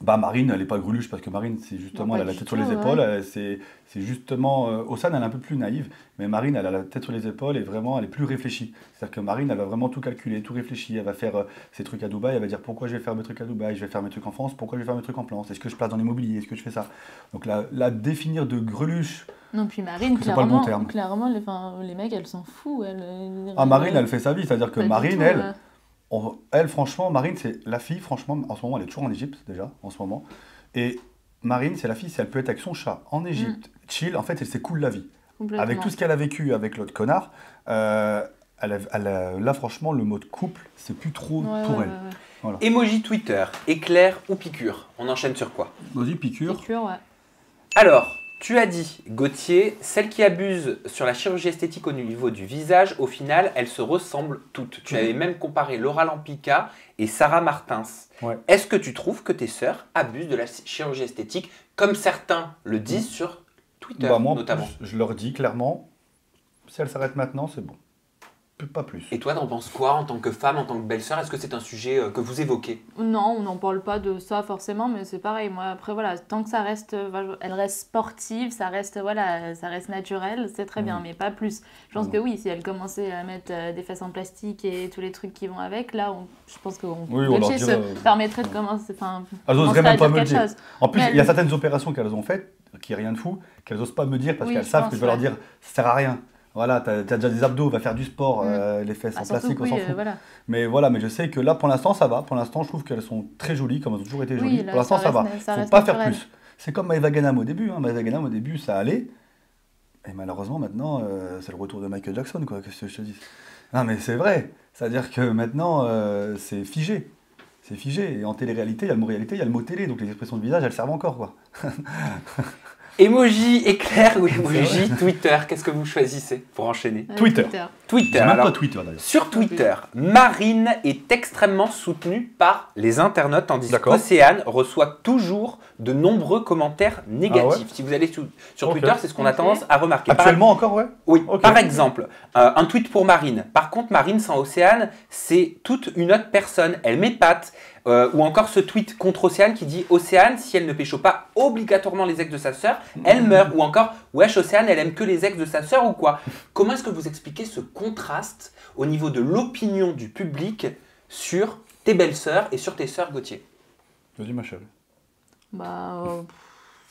Marine, elle n'est pas greluche parce que Marine, c'est justement, Non, elle a pas la du tête sur tout, les ouais. épaules. C'est justement, Océane, elle est un peu plus naïve, mais Marine, elle a la tête sur les épaules et vraiment, elle est plus réfléchie. C'est-à-dire que Marine, elle va vraiment tout calculer, tout réfléchir. Elle va faire ses trucs à Dubaï, elle va dire pourquoi je vais faire mes trucs à Dubaï, je vais faire mes trucs en France, pourquoi je vais faire mes trucs en France, est-ce que je place dans l'immobilier, est-ce que je fais ça. Donc la définir de greluche. Non, puis Marine, C'est pas le bon terme. clairement les mecs, elles s'en foutent. Marine, elle fait sa vie, c'est-à-dire que Pas du Marine, tout, elle. Elle, franchement, Marine, c'est la fille, franchement, en ce moment, elle est toujours en Égypte, déjà, en ce moment. Et Marine, c'est la fille, si elle peut être avec son chat en Égypte, chill, en fait, elle s'écoule la vie. complètement. Avec tout ce qu'elle a vécu avec l'autre connard, là, franchement, le mot de couple, c'est plus trop Ouais, pour ouais, elle. ouais, ouais. Voilà. Emoji Twitter, éclair ou piqûre? On enchaîne sur quoi? Vas-y, piqûre. Piqûre, ouais. Alors, tu as dit, Gauthier, celles qui abusent sur la chirurgie esthétique au niveau du visage, au final, elles se ressemblent toutes. Tu avais même comparé Laura Lampica et Sarah Martins. Ouais. Est-ce que tu trouves que tes sœurs abusent de la chirurgie esthétique, comme certains le disent sur Twitter, Moi, notamment? je leur dis clairement, si elle s'arrête maintenant, c'est bon. Pas plus. Et toi, t'en penses quoi en tant que femme, en tant que belle-sœur? Est-ce que c'est un sujet que vous évoquez? Non, on n'en parle pas de ça forcément, mais c'est pareil. Moi, après, voilà, tant que ça reste, elle reste sportive, ça reste naturel, c'est très bien, mais pas plus. Je pense que oui, si elle commençait à mettre des fesses en plastique et tous les trucs qui vont avec, là, je pense qu'on Oui, on leur se dirait, permettrait de commencer. Enfin, Elles commencer oseraient à même pas dire me le quelque dire. chose. En plus, Mais il y a elle- certaines opérations qu'elles ont faites, qui est rien de fou, qu'elles n'osent pas me dire parce Oui, qu'elles je savent pense, que je vais leur ouais. dire, ça sert à rien. Voilà, t'as déjà des abdos, va faire du sport, les fesses Bah, en surtout plastique, que on s'en oui, fout. voilà. Mais voilà, mais je sais que là, pour l'instant, ça va. Pour l'instant, je trouve qu'elles sont très jolies, comme elles ont toujours été Oui, jolies. là, Pour l'instant, ça ça va. reste- ça Faut reste pas faire naturel. plus. C'est comme Maëva Ganam au début. Maëva Ganam, au début, ça allait. Et malheureusement, maintenant, c'est le retour de Michael Jackson, quoi, que je te dis. Non, mais c'est vrai. C'est-à-dire que maintenant, c'est figé. C'est figé. Et en télé-réalité, il y a le mot réalité, il y a le mot télé. Donc les expressions de visage, elles servent encore, quoi. Emoji éclair ou emoji Twitter, qu'est-ce que vous choisissez pour enchaîner? Twitter. Twitter. J'ai même Alors, pas Twitter, d'ailleurs. sur Twitter, Marine est extrêmement soutenue par les internautes, tandis D'accord. qu'Océane reçoit toujours de nombreux commentaires négatifs. Ah ouais. Si vous allez sur Ok. Twitter, c'est ce qu'on a tendance à remarquer. Actuellement encore, ouais. Oui, Ok. par exemple, un tweet pour Marine. Par contre, Marine sans Océane, c'est toute une autre personne. Elle m'épate. Ou encore ce tweet contre Océane qui dit Océane, si elle ne pécho pas obligatoirement les ex de sa sœur, elle meurt. Ou encore, wesh, Océane, elle aime que les ex de sa sœur ou quoi? Comment est-ce que vous expliquez ce contraste au niveau de l'opinion du public sur tes belles sœurs et sur tes sœurs, Gauthier? Vas-y, ma chérie. Bah,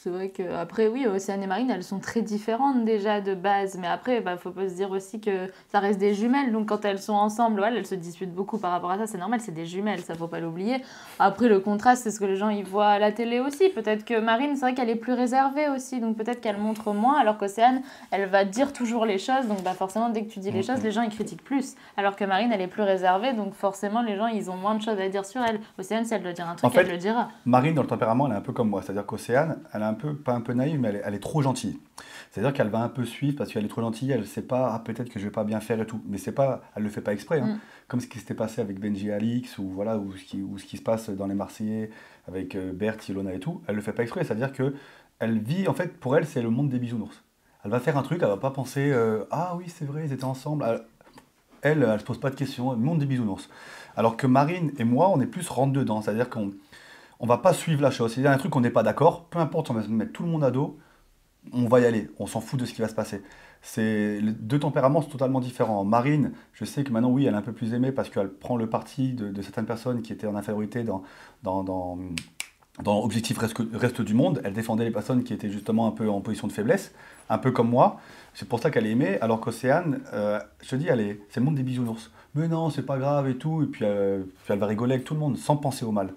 c'est vrai que après oui, Océane et Marine, elles sont très différentes déjà de base, mais après, bah, faut pas se dire aussi que ça reste des jumelles, donc quand elles sont ensemble, ouais, elles se disputent beaucoup par rapport à ça, c'est normal, c'est des jumelles, ça faut pas l'oublier. Après, le contraste, c'est ce que les gens ils voient à la télé aussi. Peut-être que Marine, c'est vrai qu'elle est plus réservée aussi, donc peut-être qu'elle montre moins, alors qu'Océane, elle va dire toujours les choses, donc bah forcément, dès que tu dis les choses, les gens ils critiquent plus. Alors que Marine, elle est plus réservée, donc forcément, les gens ils ont moins de choses à dire sur elle. Océane, si elle doit dire un truc, En fait, elle le dira. Marine, dans le tempérament, elle est un peu comme moi. C'est-à-dire qu'Océane, elle est un peu, pas un peu naïve, mais elle est trop gentille. C'est-à-dire qu'elle va un peu suivre parce qu'elle est trop gentille, elle ne sait pas, ah, peut-être que je vais pas bien faire et tout. Mais c'est pas, elle le fait pas exprès. Hein. Comme ce qui s'était passé avec Benji et Alix, ou, voilà, ou ce qui se passe dans Les Marseillais, avec Berthe, Ilona et tout. Elle le fait pas exprès. C'est-à-dire qu'elle vit, en fait, pour elle, c'est le monde des bisounours. Elle va faire un truc, elle va pas penser, ah oui, c'est vrai, ils étaient ensemble. Elle se pose pas de questions, le monde des bisounours. Alors que Marine et moi, on est plus rentre dedans. C'est-à-dire qu'on on va pas suivre la chose. S'il y a un truc qu'on n'est pas d'accord, peu importe, on va se mettre tout le monde à dos, on va y aller, on s'en fout de ce qui va se passer. Les deux tempéraments sont totalement différents. Marine, je sais que maintenant, oui, elle est un peu plus aimée parce qu'elle prend le parti de certaines personnes qui étaient en infériorité dans Objectif Reste du Monde. Elle défendait les personnes qui étaient justement un peu en position de faiblesse, un peu comme moi. C'est pour ça qu'elle est aimée, alors qu'Océane, je te dis, c'est le monde des bisounours. Mais non, c'est pas grave et tout, et puis elle va rigoler avec tout le monde sans penser au mal.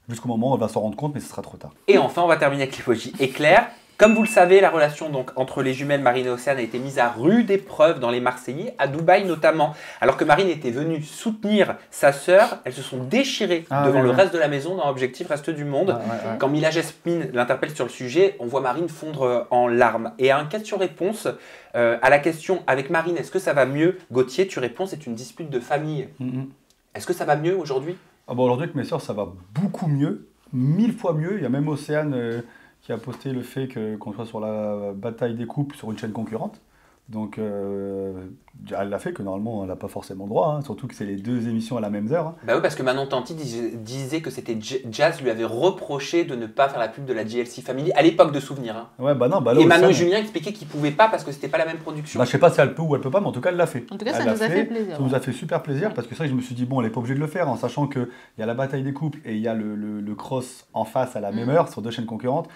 Jusqu'au moment où elle va s'en rendre compte, mais ce sera trop tard. Et enfin, on va terminer avec l'emoji éclair. Comme vous le savez, la relation donc, entre les jumelles Marine et Océane a été mise à rude épreuve dans Les Marseillais, à Dubaï notamment. Alors que Marine était venue soutenir sa sœur, elles se sont déchirées devant le reste de la maison dans Objectif Reste du Monde. Quand Mila Jasmine l'interpelle sur le sujet, on voit Marine fondre en larmes. Et à une question-réponse, à la question avec Marine, est-ce que ça va mieux? Gauthier, tu réponds, c'est une dispute de famille. Est-ce que ça va mieux aujourd'hui? Aujourd'hui, avec mes sœurs, ça va beaucoup mieux, 1000 fois mieux. Il y a même Océane qui a posté le fait qu'on soit sur la bataille des couples sur une chaîne concurrente. Donc, elle l'a fait, que normalement, elle n'a pas forcément le droit, hein, surtout que c'est les deux émissions à la même heure. Hein. Bah oui, parce que Manon Tanti disait que c'était Jazz lui avait reproché de ne pas faire la pub de la GLC Family à l'époque de Souvenirs. Hein. Ouais, bah non, bah là, et Manon Océane, Julien expliquait qu'il ne pouvait pas parce que c'était pas la même production. Bah, je sais pas si elle peut ou elle peut pas, mais en tout cas, elle l'a fait. En tout cas, elle ça nous a fait plaisir. Ça nous a fait super plaisir parce que ça, je me suis dit, bon, elle n'est pas obligée de le faire en sachant qu'il y a la bataille des couples et il y a le cross en face à la même heure sur deux chaînes concurrentes.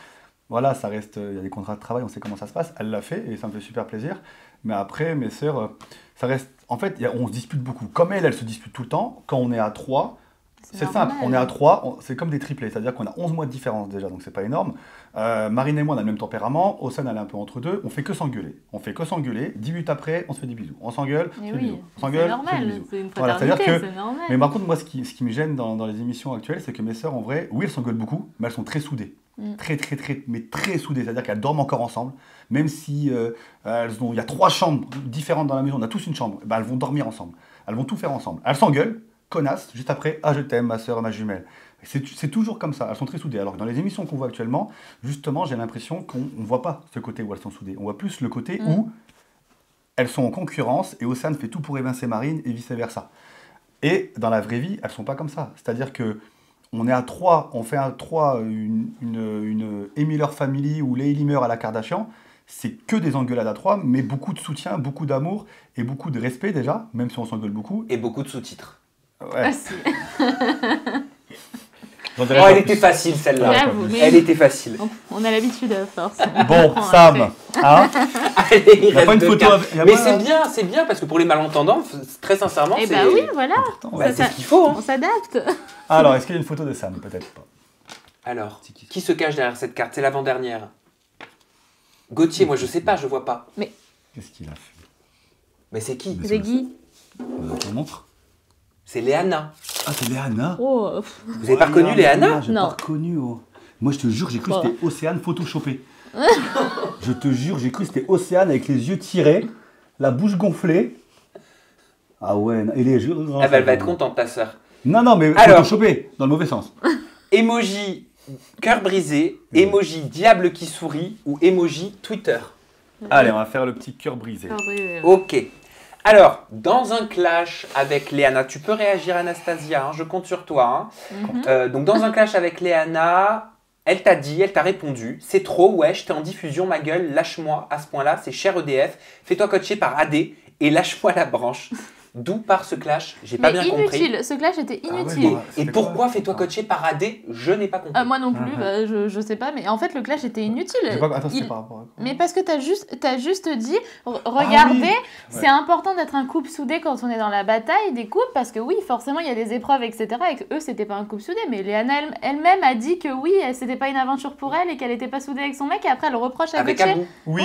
Voilà, ça reste, il y a des contrats de travail, on sait comment ça se passe. Elle l'a fait et ça me fait super plaisir. Mais après, mes sœurs, ça reste. En fait, on se dispute beaucoup. Comme elle se dispute tout le temps. Quand on est à 3, c'est simple. On est à 3, c'est comme des triplés. C'est-à-dire qu'on a 11 mois de différence déjà, donc c'est pas énorme. Marine et moi, on a le même tempérament. Océane, elle est un peu entre deux. On fait que s'engueuler. 10 minutes après, on se fait des bisous. On s'engueule, on se fait des bisous. On s'engueule, on se fait des bisous. C'est une Voilà, fraternité, c'est-à-dire que. c'est normal. Mais par contre, moi, ce qui me gêne dans les émissions actuelles, c'est que mes sœurs, en vrai, oui, elles s'engueulent beaucoup, mais elles sont très soudées. Très soudées. C'est-à-dire qu'elles dorment encore ensemble. Même si il y a 3 chambres différentes dans la maison, on a tous une chambre, elles vont dormir ensemble. Elles vont tout faire ensemble. Elles s'engueulent, connasses, juste après, ah je t'aime, ma sœur, ma jumelle. C'est toujours comme ça, elles sont très soudées. Alors que dans les émissions qu'on voit actuellement, justement, j'ai l'impression qu'on ne voit pas ce côté où elles sont soudées. On voit plus le côté où elles sont en concurrence et Océane fait tout pour évincer Marine et vice-versa. Et dans la vraie vie, elles ne sont pas comme ça. C'est-à-dire que on est à 3, on fait à 3 une Emiller Family ou les Limer à la Kardashian. C'est que des engueulades à 3, mais beaucoup de soutien, beaucoup d'amour et beaucoup de respect déjà, même si on s'engueule beaucoup. Et beaucoup de sous-titres. Ouais. Elle était facile celle-là. J'avoue, mais- Elle était facile. On a l'habitude à force. Bon, Sam, hein, Allez, il y a reste pas une deux photo cartes. avec- y a Mais pas- c'est bien parce que pour les malentendants, très sincèrement, Eh c'est bah oui, voilà. bah, c'est ce qu'il faut. Hein. On s'adapte. Alors, est-ce qu'il y a une photo de Sam? Peut-être pas. Alors, qui se cache derrière cette carte? C'est l'avant-dernière. Gauthier, moi je sais pas, je vois pas. Mais Qu'est-ce qu'il a fait? Mais c'est qui? C'est Guy. On montre. C'est Léana. Ah, c'est Léana. Oh, Vous avez pas reconnu Léana? J'ai Non. pas reconnu. Oh. Moi, je te jure, j'ai cru que c'était Océane photoshopée. Je te jure, j'ai cru que c'était Océane avec les yeux tirés, la bouche gonflée. Ah ouais, et les yeux. Ah bah, elle va être contente, ta sœur. Non, mais Alors. photoshopée, dans le mauvais sens. Emoji cœur brisé, emoji diable qui sourit ou emoji Twitter. Allez, on va faire le petit cœur brisé. Ok. Alors, dans un clash avec Léana, tu peux réagir Anastasia, hein, je compte sur toi. Hein. Donc dans un clash avec Léana, elle t'a dit, elle t'a répondu, c'est trop, wesh, t'es en diffusion, ma gueule, lâche-moi à ce point-là, c'est cher EDF, fais-toi coacher par AD et lâche-moi la branche. D'où part ce clash? J'ai pas Mais bien compris. inutile, ce clash était inutile. ouais, Et pourquoi fais-toi coacher par AD? Je n'ai pas compris. Moi non plus, je sais pas, mais en fait le clash était inutile. Attends, Il- c'est par rapport à quoi? Mais parce que t'as juste dit, regardez, oui. c'est important d'être un couple soudé quand on est dans la bataille des couples, parce que oui, forcément, il y a des épreuves, etc. Et que eux, c'était pas un couple soudé. Mais Léana elle-même a dit que oui, c'était pas une aventure pour elle et qu'elle était pas soudée avec son mec. Et après, elle reproche à Avec Gauthier. Abou. Oui.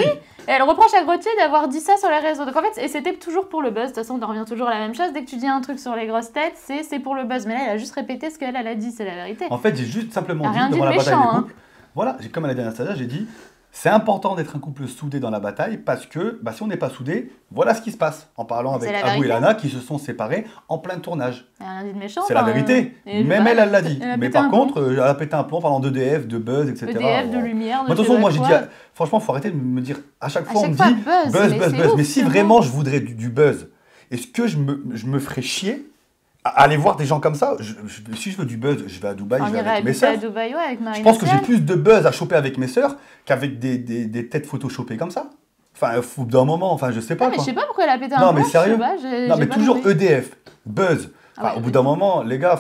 Et elle reproche à Gauthier d'avoir dit ça sur les réseaux. Donc en fait, et c'était toujours pour le buzz. De toute façon, on en revient toujours à la même chose. Dès que tu dis un truc sur les grosses têtes, c'est pour le buzz. Mais là, elle a juste répété ce qu'elle a dit, c'est la vérité. En fait, j'ai juste simplement Rien dit dit devant de la bataille méchant, des hein. couples. Voilà, comme à la dernière Anastasia, j'ai dit c'est important d'être un couple soudé dans la bataille parce que si on n'est pas soudé, voilà ce qui se passe. En parlant avec C'est la Abou et vérité. Lana qui se sont séparés en plein tournage. Elle a rien dit de méchant. C'est la enfin, vérité. et Même voilà, elle l'a dit. elle a Mais pété un par plomb. contre, elle a pété un plomb parlant d'EDF, de buzz, etc. EDF, de lumière, de Moi, de toute je sais façon, pas moi j'ai quoi. dit, franchement, il faut arrêter de me dire, à chaque fois, on me chaque dit fois, buzz, mais c'est ouf, Mais si c'est vraiment ouf. je voudrais du buzz, est-ce que je me ferais chier à aller voir des gens comme ça? Si je veux du buzz, je vais à Dubaï, On je vais irait avec mes habiter à sœurs. Dubaï, ouais, avec Je Marine pense que j'ai Océane. plus de buzz à choper avec mes sœurs qu'avec des têtes photoshopées comme ça. Enfin, au bout d'un moment, enfin, je sais pas. Non, mais quoi. je sais pas pourquoi elle a pété un Non, plomb, mais je sérieux sais pas, Non, mais j'ai pas toujours compris. EDF, buzz. Ah ouais, Au bout mais- d'un moment, les gars,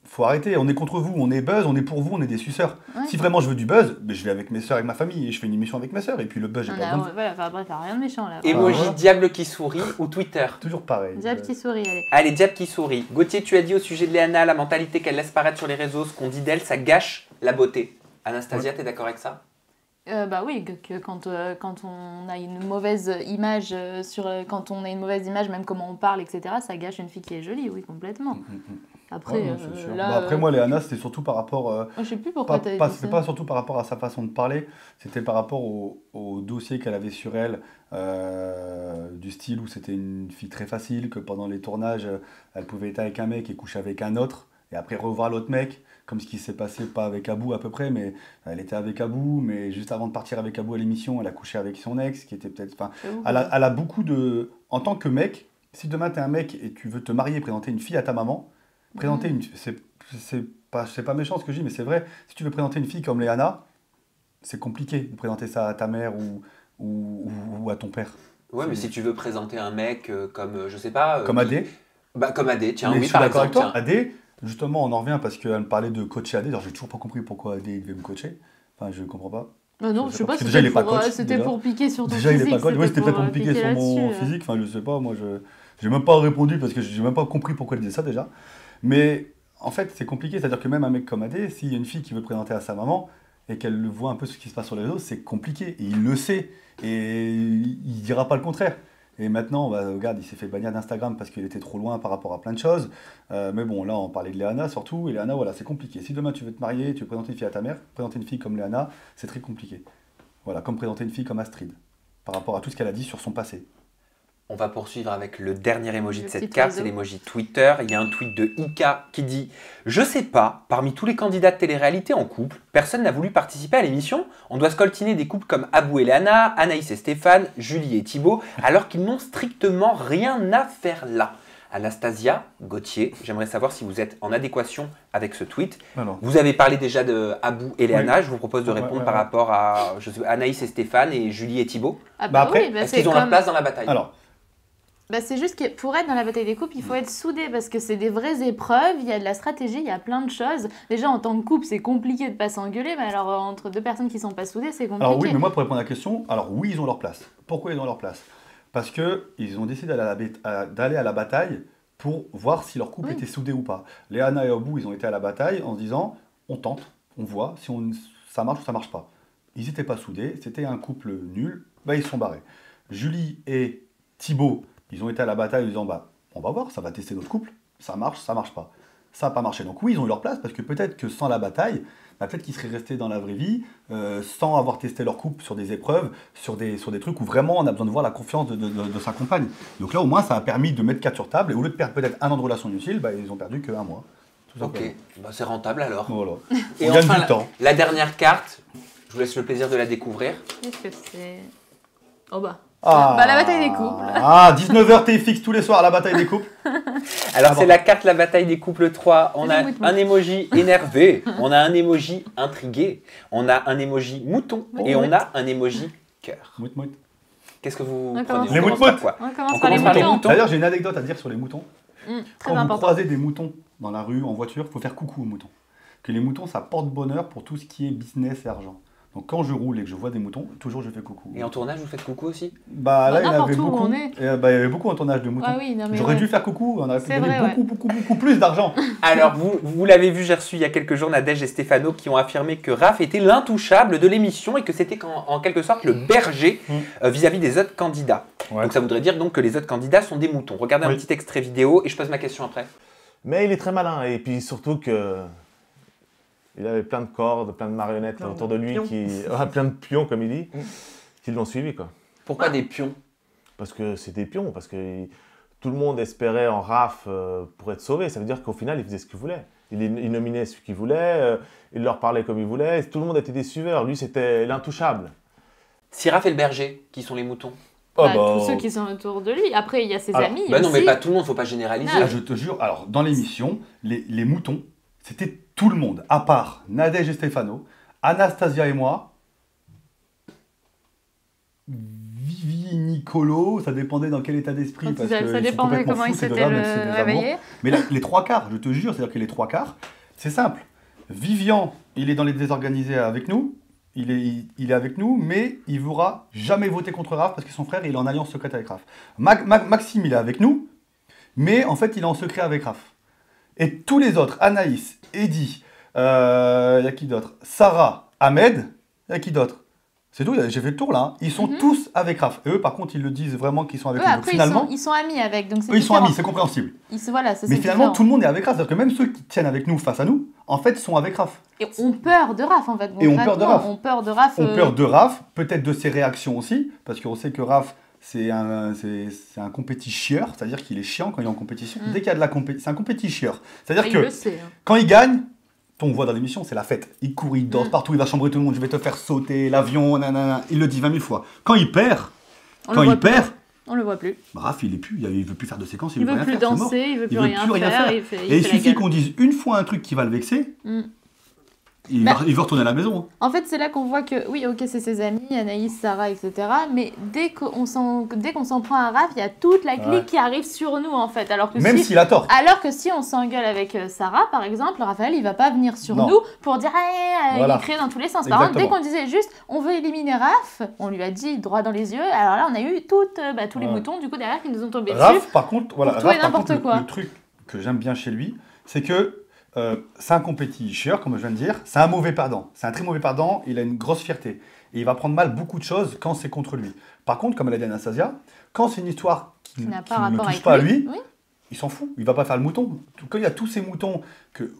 faut arrêter. On est contre vous, on est buzz, on est pour vous, on est des suceurs. Ouais. Si vraiment je veux du buzz, je vais avec mes sœurs, avec ma famille, et je fais une émission avec mes sœurs, et puis le buzz, j'ai Non, pas non, besoin de... voilà, enfin bref, rien de méchant là. Emoji voilà. diable qui sourit ou Twitter. Toujours pareil. Diable qui sourit, allez. Allez, diable qui sourit. Gauthier, tu as dit au sujet de Léana, la mentalité qu'elle laisse paraître sur les réseaux, ce qu'on dit d'elle, ça gâche la beauté. Anastasia, t'es d'accord avec ça? Bah oui, que quand on a une mauvaise image quand on a une mauvaise image, même comment on parle, etc., ça gâche une fille qui est jolie, oui, complètement. Après, Ouais, non, c'est sûr. là, Après, moi, Léana, c'était surtout par rapport... je sais plus pourquoi t'as dit ça. C'était pas surtout par rapport à sa façon de parler, c'était par rapport au dossier qu'elle avait sur elle, du style où c'était une fille très facile, que pendant les tournages, elle pouvait être avec un mec et coucher avec un autre, et après revoir l'autre mec, comme ce qui s'est passé, pas avec Abou à peu près, mais elle était avec Abou, mais juste avant de partir avec Abou à l'émission, elle a couché avec son ex, qui était peut-être... Enfin, C'est ouf. elle a beaucoup de... En tant que mec, si demain t'es un mec et tu veux te marier et présenter une fille à ta maman, présenter une... C'est pas méchant ce que je dis, mais c'est vrai. Si tu veux présenter une fille comme Léana, c'est compliqué de présenter ça à ta mère ou à ton père. Ouais, mais si tu veux présenter un mec comme, je sais pas... Comme AD. Bah, comme AD, tiens, Mais oui, je suis par d'accord exemple. avec toi. tiens. AD, justement, on en revient parce qu'elle me parlait de coacher AD. Alors, j'ai toujours pas compris pourquoi AD il devait me coacher. Enfin, je comprends pas. Ah non, je je sais sais pas, pas, parce que déjà, il est pas pour, coach, c'était déjà. pour piquer sur ton Déjà, physique. il est pas coach. Oui, c'était peut-être pour me piquer sur mon là-dessus. physique. Enfin, je sais pas. Moi, j'ai même pas répondu parce que j'ai même pas compris pourquoi il disait ça déjà. Mais en fait, c'est compliqué. C'est-à-dire que même un mec comme AD, s'il y a une fille qui veut présenter à sa maman et qu'elle voit un peu ce qui se passe sur les réseaux, c'est compliqué. Et il le sait. Et il dira pas le contraire. Et maintenant, regarde, il s'est fait bannir d'Instagram parce qu'il était trop loin par rapport à plein de choses. Mais bon, là, on parlait de Léana surtout. Et Léana, voilà, c'est compliqué. Si demain tu veux te marier, tu veux présenter une fille à ta mère, présenter une fille comme Léana, c'est très compliqué. Voilà, comme présenter une fille comme Astrid, par rapport à tout ce qu'elle a dit sur son passé. On va poursuivre avec le dernier emoji Le de cette petit carte, oiseau. c'est l'emoji Twitter. Il y a un tweet de Ika qui dit « Je sais pas, parmi tous les candidats de télé-réalité en couple, personne n'a voulu participer à l'émission. On doit scoltiner des couples comme Abou et Léana, Anaïs et Stéphane, Julie et Thibaut, alors qu'ils n'ont strictement rien à faire là. » Anastasia, Gauthier, j'aimerais savoir si vous êtes en adéquation avec ce tweet. Alors, Vous avez parlé déjà de Abou et Léana, Oui. je vous propose de Ouais, répondre ouais, par ouais. rapport à Anaïs et Stéphane et Julie et Thibaut. Ah Bah après, oui, Est-ce c'est qu'ils ont leur comme... place dans la bataille? alors, Bah, c'est juste que pour être dans la bataille des couples, il faut être soudé parce que c'est des vraies épreuves, il y a de la stratégie, il y a plein de choses. Déjà, en tant que couple, c'est compliqué de pas s'engueuler, mais alors entre deux personnes qui sont pas soudées, c'est compliqué. alors oui, mais moi pour répondre à la question, alors oui, ils ont leur place. Pourquoi ils ont leur place? Parce qu'ils ont décidé d'aller à la bataille pour voir si leur couple Oui. était soudé ou pas. Léana et Abou, ils ont été à la bataille en se disant, on tente, on voit si ça marche ou ça marche pas. Ils n'étaient pas soudés, c'était un couple nul, bah ils se sont barrés. Julie et Thibaut, ils ont été à la bataille en disant bah, on va voir, ça va tester notre couple, ça marche pas. Ça n'a pas marché. Donc oui, ils ont eu leur place parce que peut-être que sans la bataille, bah, peut-être qu'ils seraient restés dans la vraie vie, sans avoir testé leur couple sur des épreuves, sur des trucs où vraiment on a besoin de voir la confiance de sa compagne. Donc là, au moins, ça a permis de mettre 4 sur table et au lieu de perdre peut-être 1 an de relation inutile, bah, ils ont perdu que 1 mois. Ok, bah, c'est rentable alors. Voilà. Et On gagne enfin, du temps. la dernière carte, je vous laisse le plaisir de la découvrir. Qu'est-ce que c'est? Oh bah. Ah, Bah, la bataille des couples. Ah, 19h TFX tous les soirs, la bataille des couples. Alors, Ah c'est bon. la carte La Bataille des Couples 3. On a Mout, mout. un emoji énervé, on a un emoji intrigué, on a un emoji mouton et on a un emoji cœur. Mout, mout. Qu'est-ce que vous On prenez? commence. On Les commence mout-mout. par quoi? On commence On par les commence par les moutons. moutons. D'ailleurs, j'ai une anecdote à dire sur les moutons. Très Quand vous important. croisez des moutons dans la rue, en voiture, il faut faire coucou aux moutons. Que les moutons, ça porte bonheur pour tout ce qui est business et argent. Donc quand je roule et que je vois des moutons, toujours je fais coucou. Et en tournage, vous faites coucou aussi? Bah là, il y en n'importe avait où beaucoup. on est. Et, bah, il y avait beaucoup en tournage de moutons. Ah oui, non mais J'aurais ouais. dû faire coucou, on aurait pu C'est gagner vrai, beaucoup plus d'argent. Alors, vous l'avez vu, j'ai reçu il y a quelques jours Nadège et Stéphano qui ont affirmé que Raph était l'intouchable de l'émission et que c'était en quelque sorte le berger vis-à-vis des autres candidats. Ouais. Donc ça voudrait dire donc que les autres candidats sont des moutons. Regardez un Oui. petit extrait vidéo et je pose ma question après. Mais il est très malin et puis surtout que il avait plein de cordes, plein de marionnettes Plein de autour de lui, pions. plein de pions comme il dit, qui l'ont suivi quoi. Pourquoi des pions? Parce que c'est des pions, parce que tout le monde espérait en Raph pour être sauvé. Ça veut dire qu'au final il faisait ce qu'il voulait. Il nominait ce qu'il voulait, il leur parlait comme il voulait. Tout le monde était des suiveurs. Lui c'était l'intouchable. Si Raph est le berger, qui sont les moutons? Oh, Bah, bah, tous ceux qui sont autour de lui. Après, il y a ses Alors, amis. Bah non, aussi. mais pas tout le monde, faut pas généraliser. Ah, je te jure, alors dans l'émission, les moutons, c'était tout le monde, à part Nadège et Stéphano, Anastasia et moi, Vivi, Nicolo, ça dépendait dans quel état d'esprit. Quand parce ça que ils sont dépendait complètement comment fous, ils ces s'étaient deux-là, même si c'est des amours. réveillés. Mais les 3/4, je te jure, c'est-à-dire que les 3/4, c'est simple. Vivian, il est dans les désorganisés avec nous, il est avec nous, mais il ne voudra jamais voter contre Raph parce que son frère il est en alliance secrète avec Raph. Maxime, il est avec nous, mais en fait, il est en secret avec Raph. Et tous les autres, Anaïs, Eddy, il y a qui d'autre? Sarah, Ahmed, il y a qui d'autre? C'est tout, j'ai fait le tour là. Hein. Ils sont tous avec Raph. Et eux, par contre, ils le disent vraiment qu'ils sont avec Eux, lui. Donc après, finalement, ils sont amis avec. Donc c'est eux, ils sont différent. amis, c'est compréhensible. Voilà, ça, Mais c'est finalement, différent. tout le monde est avec Raph. C'est-à-dire que même ceux qui tiennent avec nous face à nous, en fait, sont avec Raph. Et ont peur de Raph, en fait. Et ont peur de concrètement. Raph. Ont peur de Raph. On peur de Raph, peut-être de ses réactions aussi, parce qu'on sait que Raph, c'est un compétit chieur, c'est-à-dire qu'il est chiant quand il est en compétition. Dès qu'il y a de la compétition, c'est un compétit chieur. C'est-à-dire Il que le sait. Hein. quand il gagne, on voit dans l'émission, c'est la fête. Il court, il danse partout, il va chambrer tout le monde, je vais te faire sauter l'avion, nanana. Il le dit 20 000 fois. Quand il perd, On le voit plus. bah, Raph, il est plus, il veut plus faire de séquences, Il veut veut rien plus faire, c'est mort. danser, il veut plus veut rien plus rien faire. faire. Il fait Et il la suffit gueule. qu'on dise une fois un truc qui va le vexer, Mm. il veut retourner à la maison. Hein. En fait, c'est là qu'on voit que, oui, ok, c'est ses amis, Anaïs, Sarah, etc. Mais dès qu'on s'en prend à Raph, il y a toute la clique Ouais. qui arrive sur nous, en fait. Alors que Même s'il a tort. Alors que si on s'engueule avec Sarah, par exemple, Raphaël, il va pas venir sur Non. nous pour dire ah, Voilà. il crie dans tous les sens. Par contre, dès Exactement. qu'on disait juste on veut éliminer Raph, on lui a dit droit dans les yeux. Alors là, on a eu tous les Ouais. moutons du coup derrière qui nous ont tombé dessus. Raph, par contre, voilà, Pour tout et Raph, par n'importe contre, quoi. le truc que j'aime bien chez lui, c'est que c'est un compétiteur, comme je viens de dire, c'est un mauvais perdant. C'est un très mauvais perdant, il a une grosse fierté. Et il va prendre mal beaucoup de choses quand c'est contre lui. Par contre, comme elle a dit Anastasia, quand c'est une histoire qui n'a ne pas rapport touche avec pas à lui, Oui. il s'en fout. Il va pas faire le mouton. Quand il y a tous ces moutons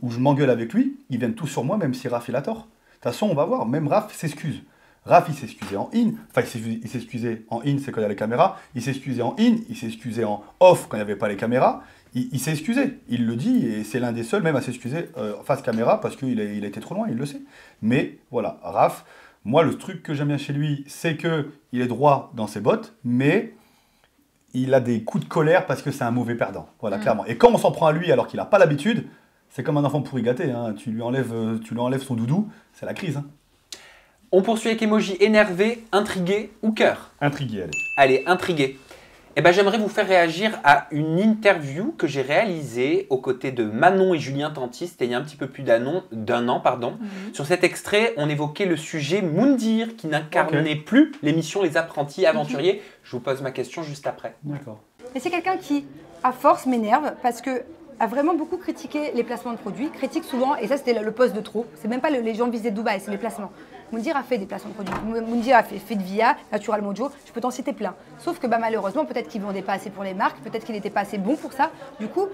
où je m'engueule avec lui, ils viennent tous sur moi, même si Raph il a tort. De toute façon, on va voir. Même Raph s'excuse. Raph, il s'est excusé en in. Enfin, il s'est excusé en in, c'est quand il y a les caméras. Il s'est excusé en in. Il s'est excusé en off quand il n'y avait pas les caméras. Il s'est excusé. Il le dit et c'est l'un des seuls même à s'excuser face caméra parce qu'il a été trop loin, il le sait. Mais voilà, Raph, moi, le truc que j'aime bien chez lui, c'est qu'il est droit dans ses bottes, mais il a des coups de colère parce que c'est un mauvais perdant. Voilà, clairement. Et quand on s'en prend à lui alors qu'il n'a pas l'habitude, c'est comme un enfant pourri gâté. Hein. Tu lui enlèves son doudou, c'est la crise. Hein. On poursuit avec emoji énervé, intrigué ou cœur. Intrigué, allez. Allez, intrigué. Eh ben, j'aimerais vous faire réagir à une interview que j'ai réalisée aux côtés de Manon et Julien Tanti, c'était il y a un petit peu plus d'un an. Sur cet extrait, on évoquait le sujet Moundir qui n'incarnait plus l'émission Les Apprentis Aventuriers. Je vous pose ma question juste après. D'accord. Et c'est quelqu'un qui, à force, m'énerve parce que a vraiment beaucoup critiqué les placements de produits, critique souvent, et ça c'était le poste de trop, c'est même pas les gens visés de Dubaï, c'est les placements. Moundir a fait des placements de produits. Moundir a fait de Via, Natural Mojo, je peux t'en citer plein. Sauf que malheureusement, peut-être qu'il ne vendait pas assez pour les marques, peut-être qu'il n'était pas assez bon pour ça. Du coup,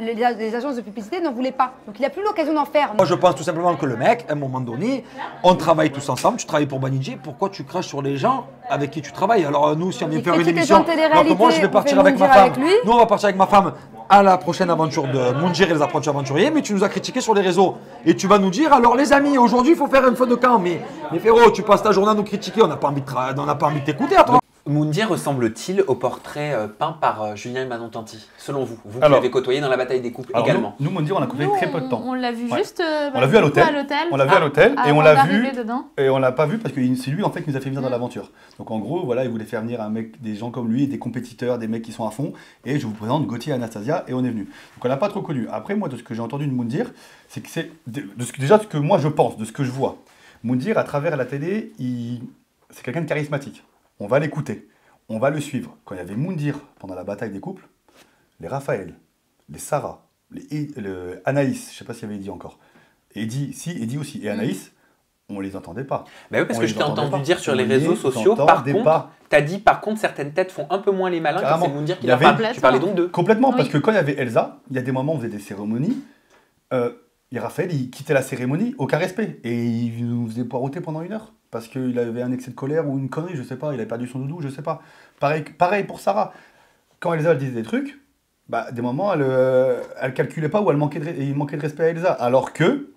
les agences de publicité n'en voulaient pas. Donc il n'a plus l'occasion d'en faire. Moi, je pense tout simplement que le mec, à un moment donné, on travaille tous ensemble, tu travailles pour Banijé, pourquoi tu craches sur les gens avec qui tu travailles? Alors nous, si on vient faire une émission, donc moi je vais partir avec ma femme, nous on va partir avec ma femme à la prochaine aventure de Moundir et les apprentis aventuriers, mais tu nous as critiqué sur les réseaux. Et tu vas nous dire, alors les amis, aujourd'hui il faut faire un feu de camp, mais frérot, tu passes ta journée à nous critiquer, on n'a pas envie de t'écouter à toi. Moundir ressemble-t-il au portrait peint par Julien et Manon Tanti, selon vous? Vous qui Alors, l'avez côtoyé dans la bataille des couples également. Nous, Moundir, on l'a côtoyé très peu de temps. On l'a vu Ouais. juste On l'a vu à l'hôtel. On l'a vu à l'hôtel et on l'a vu. Dedans. Et on l'a pas vu parce que c'est lui en fait qui nous a fait venir dans l'aventure. Donc en gros, voilà, il voulait faire venir des gens comme lui, des compétiteurs, des mecs qui sont à fond. Et je vous présente Gauthier et Anastasia et on est venu. Donc on l'a pas trop connu. Après, moi, de ce que j'ai entendu de Moundir, c'est que déjà ce que moi je pense, de ce que je vois. Moundir, à travers la télé, c'est quelqu'un de charismatique. On va l'écouter. On va le suivre. Quand il y avait Moundir pendant la bataille des couples, les Raphaël, les Sarah, le Anaïs, je ne sais pas s'il y avait Eddie encore, Eddie aussi, et Anaïs, on ne les entendait pas. Bah oui, parce que je t'ai entendu dire sur les réseaux sociaux, par contre, tu as dit par contre certaines têtes font un peu moins les malins que c'est Moundir qui leur parle. Tu parlais donc d'eux. Complètement, parce que quand il y avait Elsa, il y a des moments où on faisait des cérémonies, et Raphaël, il quittait la cérémonie, aucun respect, et il nous faisait poireauter pendant 1 heure. Parce qu'il avait un excès de colère ou une connerie, je sais pas, il avait perdu son doudou, je sais pas. Pareil pour Sarah. Quand Elsa elle disait des trucs, des moments, elle calculait pas ou il manquait de respect à Elsa. Alors que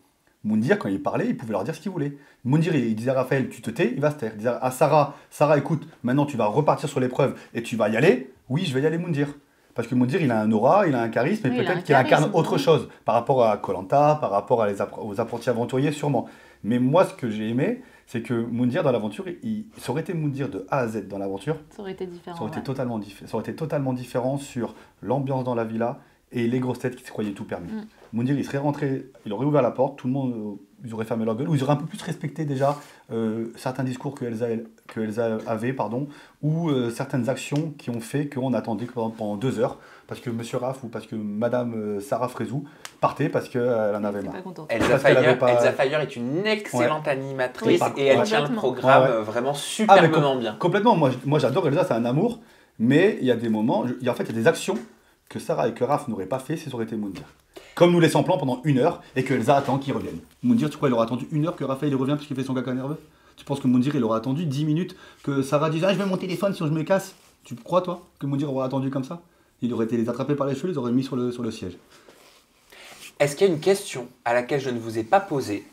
Moundir, quand il parlait, il pouvait leur dire ce qu'il voulait. Moundir, il disait à Raphaël, tu te tais, il va se taire. Il disait à Sarah, écoute, maintenant tu vas repartir sur l'épreuve et tu vas y aller. Oui, je vais y aller, Moundir. Parce que Moundir, il a un aura, il a un charisme, et peut-être qu'il incarne autre chose par rapport à Koh-Lanta, par rapport aux apprentis aventuriers, sûrement. Mais moi, ce que j'ai aimé, c'est que Moundir, dans l'aventure, ça aurait été Moundir de A à Z dans l'aventure. Ça aurait été différent. Ça aurait été totalement différent sur l'ambiance dans la villa et les grosses têtes qui se croyaient tout permis. Moundir, il serait rentré, il aurait ouvert la porte, tout le monde, ils auraient fermé leur gueule, ou ils auraient un peu plus respecté déjà certains discours que Elsa avait, ou certaines actions qui ont fait qu'on attendait pendant 2 heures, parce que Monsieur Raff ou parce que Madame Sarah Frézou partait parce qu'elle en avait marre. Elsa Fayer est une excellente animatrice et elle tient le programme vraiment superbement bien. Complètement, moi j'adore Elsa, c'est un amour, mais il y a des moments, il y a des actions que Sarah et que Raph n'auraient pas fait si ça aurait été Moundir. Comme nous laissons en plan pendant 1 heure et que Elsa attend qu'il revienne. Moundir, tu crois, il aura attendu 1 heure que Raphaël revienne parce qu'il fait son caca nerveux? Tu penses que Moundir, il aura attendu 10 minutes que Sarah dise « Ah, je vais mon téléphone si je me casse ?» Tu crois, toi, que Moundir aura attendu comme ça? Il aurait été les attrapés par les cheveux, ils auraient mis sur le siège. Est-ce qu'il y a une question à laquelle je ne vous ai pas posée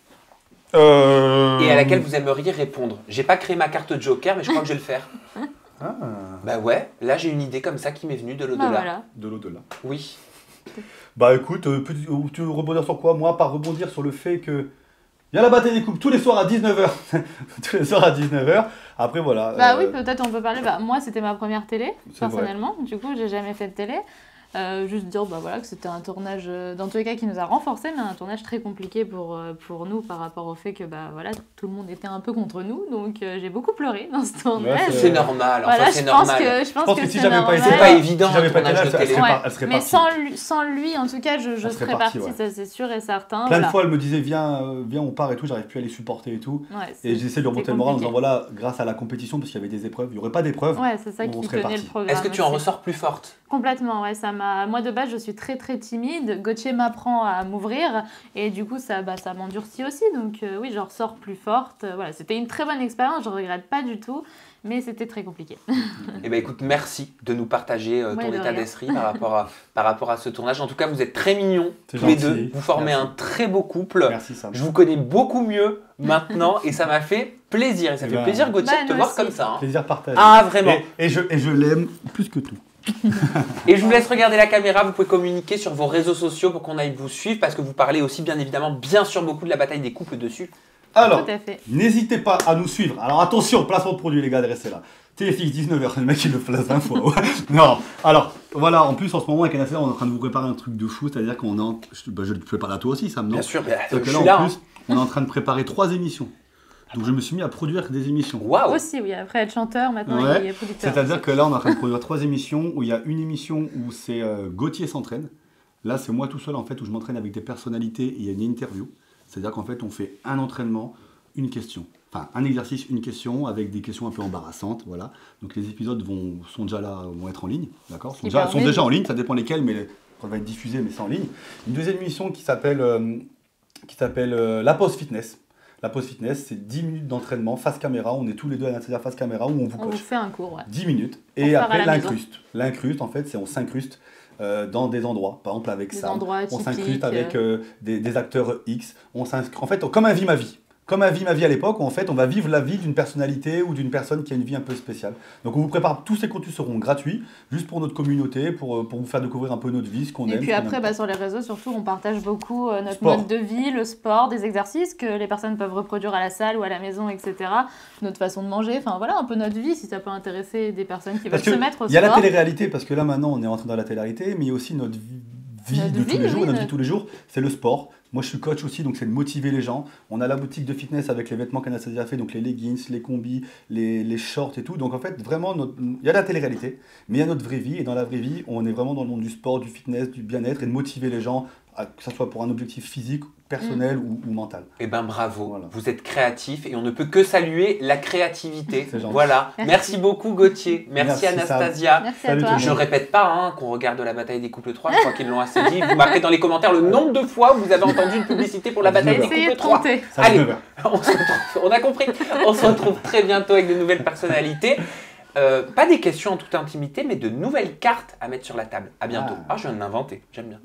et à laquelle vous aimeriez répondre? J'ai pas créé ma carte Joker, mais je crois que je vais le faire. Bah ouais, là j'ai une idée comme ça qui m'est venue de l'au-delà. Voilà. De l'au-delà. Oui. Bah écoute, tu veux rebondir sur quoi? Moi, par rebondir sur le fait que il y a la bataille des couples tous les soirs à 19h. Tous les soirs à 19h. Après voilà. Bah oui, peut-être on peut parler. Moi, c'était ma première télé, personnellement. Du coup, j'ai jamais fait de télé. Juste dire que c'était un tournage, dans tous les cas, qui nous a renforcés, mais un tournage très compliqué pour nous par rapport au fait que tout le monde était un peu contre nous. Donc j'ai beaucoup pleuré dans ce tournage. Ouais, c'est normal. Voilà, c'est normal. Je pense que si j'avais pas été, c'est pas évident. Si j'avais pas été là, elle serait mais partie. sans lui, en tout cas, je serais partie, ça c'est sûr et certain. Plein de fois, elle me disait viens, on part et tout, j'arrive plus à les supporter et tout. Et j'essaie de remonter le moral en disant voilà, grâce à la compétition, parce qu'il y avait des épreuves, il n'y aurait pas d'épreuves. Ouais, c'est ça qui tenait le programme. Est-ce que tu en ressors plus forte? Complètement, ouais, moi de base je suis très très timide, Gauthier m'apprend à m'ouvrir et du coup ça m'endurcit aussi, donc oui, je ressors plus forte. Voilà, c'était une très bonne expérience, je ne regrette pas du tout, mais c'était très compliqué. Eh ben écoute, merci de nous partager ton état d'esprit par rapport à ce tournage. En tout cas, vous êtes très mignons tous les deux, vous formez un très beau couple. Merci Sam. Je vous connais beaucoup mieux maintenant et ça m'a fait plaisir. Et ça fait plaisir, Gauthier, de te voir comme ça. Plaisir partagé. Ah, vraiment. Et je l'aime plus que tout. Et je vous laisse regarder la caméra, vous pouvez communiquer sur vos réseaux sociaux pour qu'on aille vous suivre parce que vous parlez aussi bien évidemment bien sûr beaucoup de la bataille des couples dessus. Alors, n'hésitez pas à nous suivre. Alors attention, placement de produit les gars, restez là. Téléfix 19h, le mec il le place 20 fois. Ouais. Non, alors voilà, en plus en ce moment avec Anastasia on est en train de vous préparer un truc de fou, c'est-à-dire qu'on est en... je te prépare à toi aussi Sam, non? Bien sûr, je suis là. En plus, on est en train de préparer 3 émissions. Donc je me suis mis à produire des émissions. Waouh. Aussi, oui, après être chanteur, maintenant il est producteur. C'est-à-dire que là on est en train de produire 3 émissions où il y a une émission où c'est Gauthier s'entraîne. Là c'est moi tout seul en fait où je m'entraîne avec des personnalités et il y a une interview. C'est-à-dire qu'en fait on fait un entraînement une question. Enfin, un exercice, une question, avec des questions un peu embarrassantes, voilà. Donc les épisodes sont déjà là, vont être en ligne, d'accord, sont déjà en ligne, ça dépend lesquels, mais ça va être diffusé, mais c'est en ligne. Une deuxième émission qui s'appelle La Pause Fitness. La Pause Fitness, c'est 10 minutes d'entraînement face caméra. On est tous les deux à Anastasia face caméra où on vous coach. On vous fait un cours, ouais. 10 minutes. Et après, l'incruste. L'incruste, en fait, c'est on s'incruste dans des endroits. Par exemple, avec ça. On s'incruste avec des acteurs X. En fait, comme un Vie ma vie. Comme un Vie ma vie à l'époque, où en fait, on va vivre la vie d'une personnalité ou d'une personne qui a une vie un peu spéciale. Donc, on vous prépare, tous ces contenus seront gratuits, juste pour notre communauté, pour vous faire découvrir un peu notre vie, ce qu'on aime. Et puis après, sur les réseaux, surtout, on partage beaucoup notre mode de vie, le sport, des exercices que les personnes peuvent reproduire à la salle ou à la maison, etc. Notre façon de manger, enfin voilà, un peu notre vie, si ça peut intéresser des personnes qui veulent se mettre au sport. Il y a la télé-réalité, parce que là, maintenant, on est rentré dans la télé-réalité, mais il y a aussi notre vie de tous les jours. Notre vie de tous les jours, c'est le sport. Moi, je suis coach aussi, donc c'est de motiver les gens. On a la boutique de fitness avec les vêtements qu'Anastasia fait, donc les leggings, les combis, les shorts et tout. Donc en fait, vraiment, il y a la télé-réalité, mais il y a notre vraie vie. Et dans la vraie vie, on est vraiment dans le monde du sport, du fitness, du bien-être et de motiver les gens, que ce soit pour un objectif physique, personnel ou mental. Eh ben bravo, voilà. Vous êtes créatif et on ne peut que saluer la créativité. Voilà, merci beaucoup Gauthier, merci Anastasia. Merci à toi. Je répète pas qu'on regarde la bataille des couples 3, je crois qu'ils l'ont assez dit. Vous marquez dans les commentaires le nombre de fois où vous avez entendu une publicité pour la bataille des couples 3. Allez, on a compris. On se retrouve très bientôt avec de nouvelles personnalités. Pas des questions en toute intimité, mais de nouvelles cartes à mettre sur la table. À bientôt. Je viens de l'inventer, j'aime bien.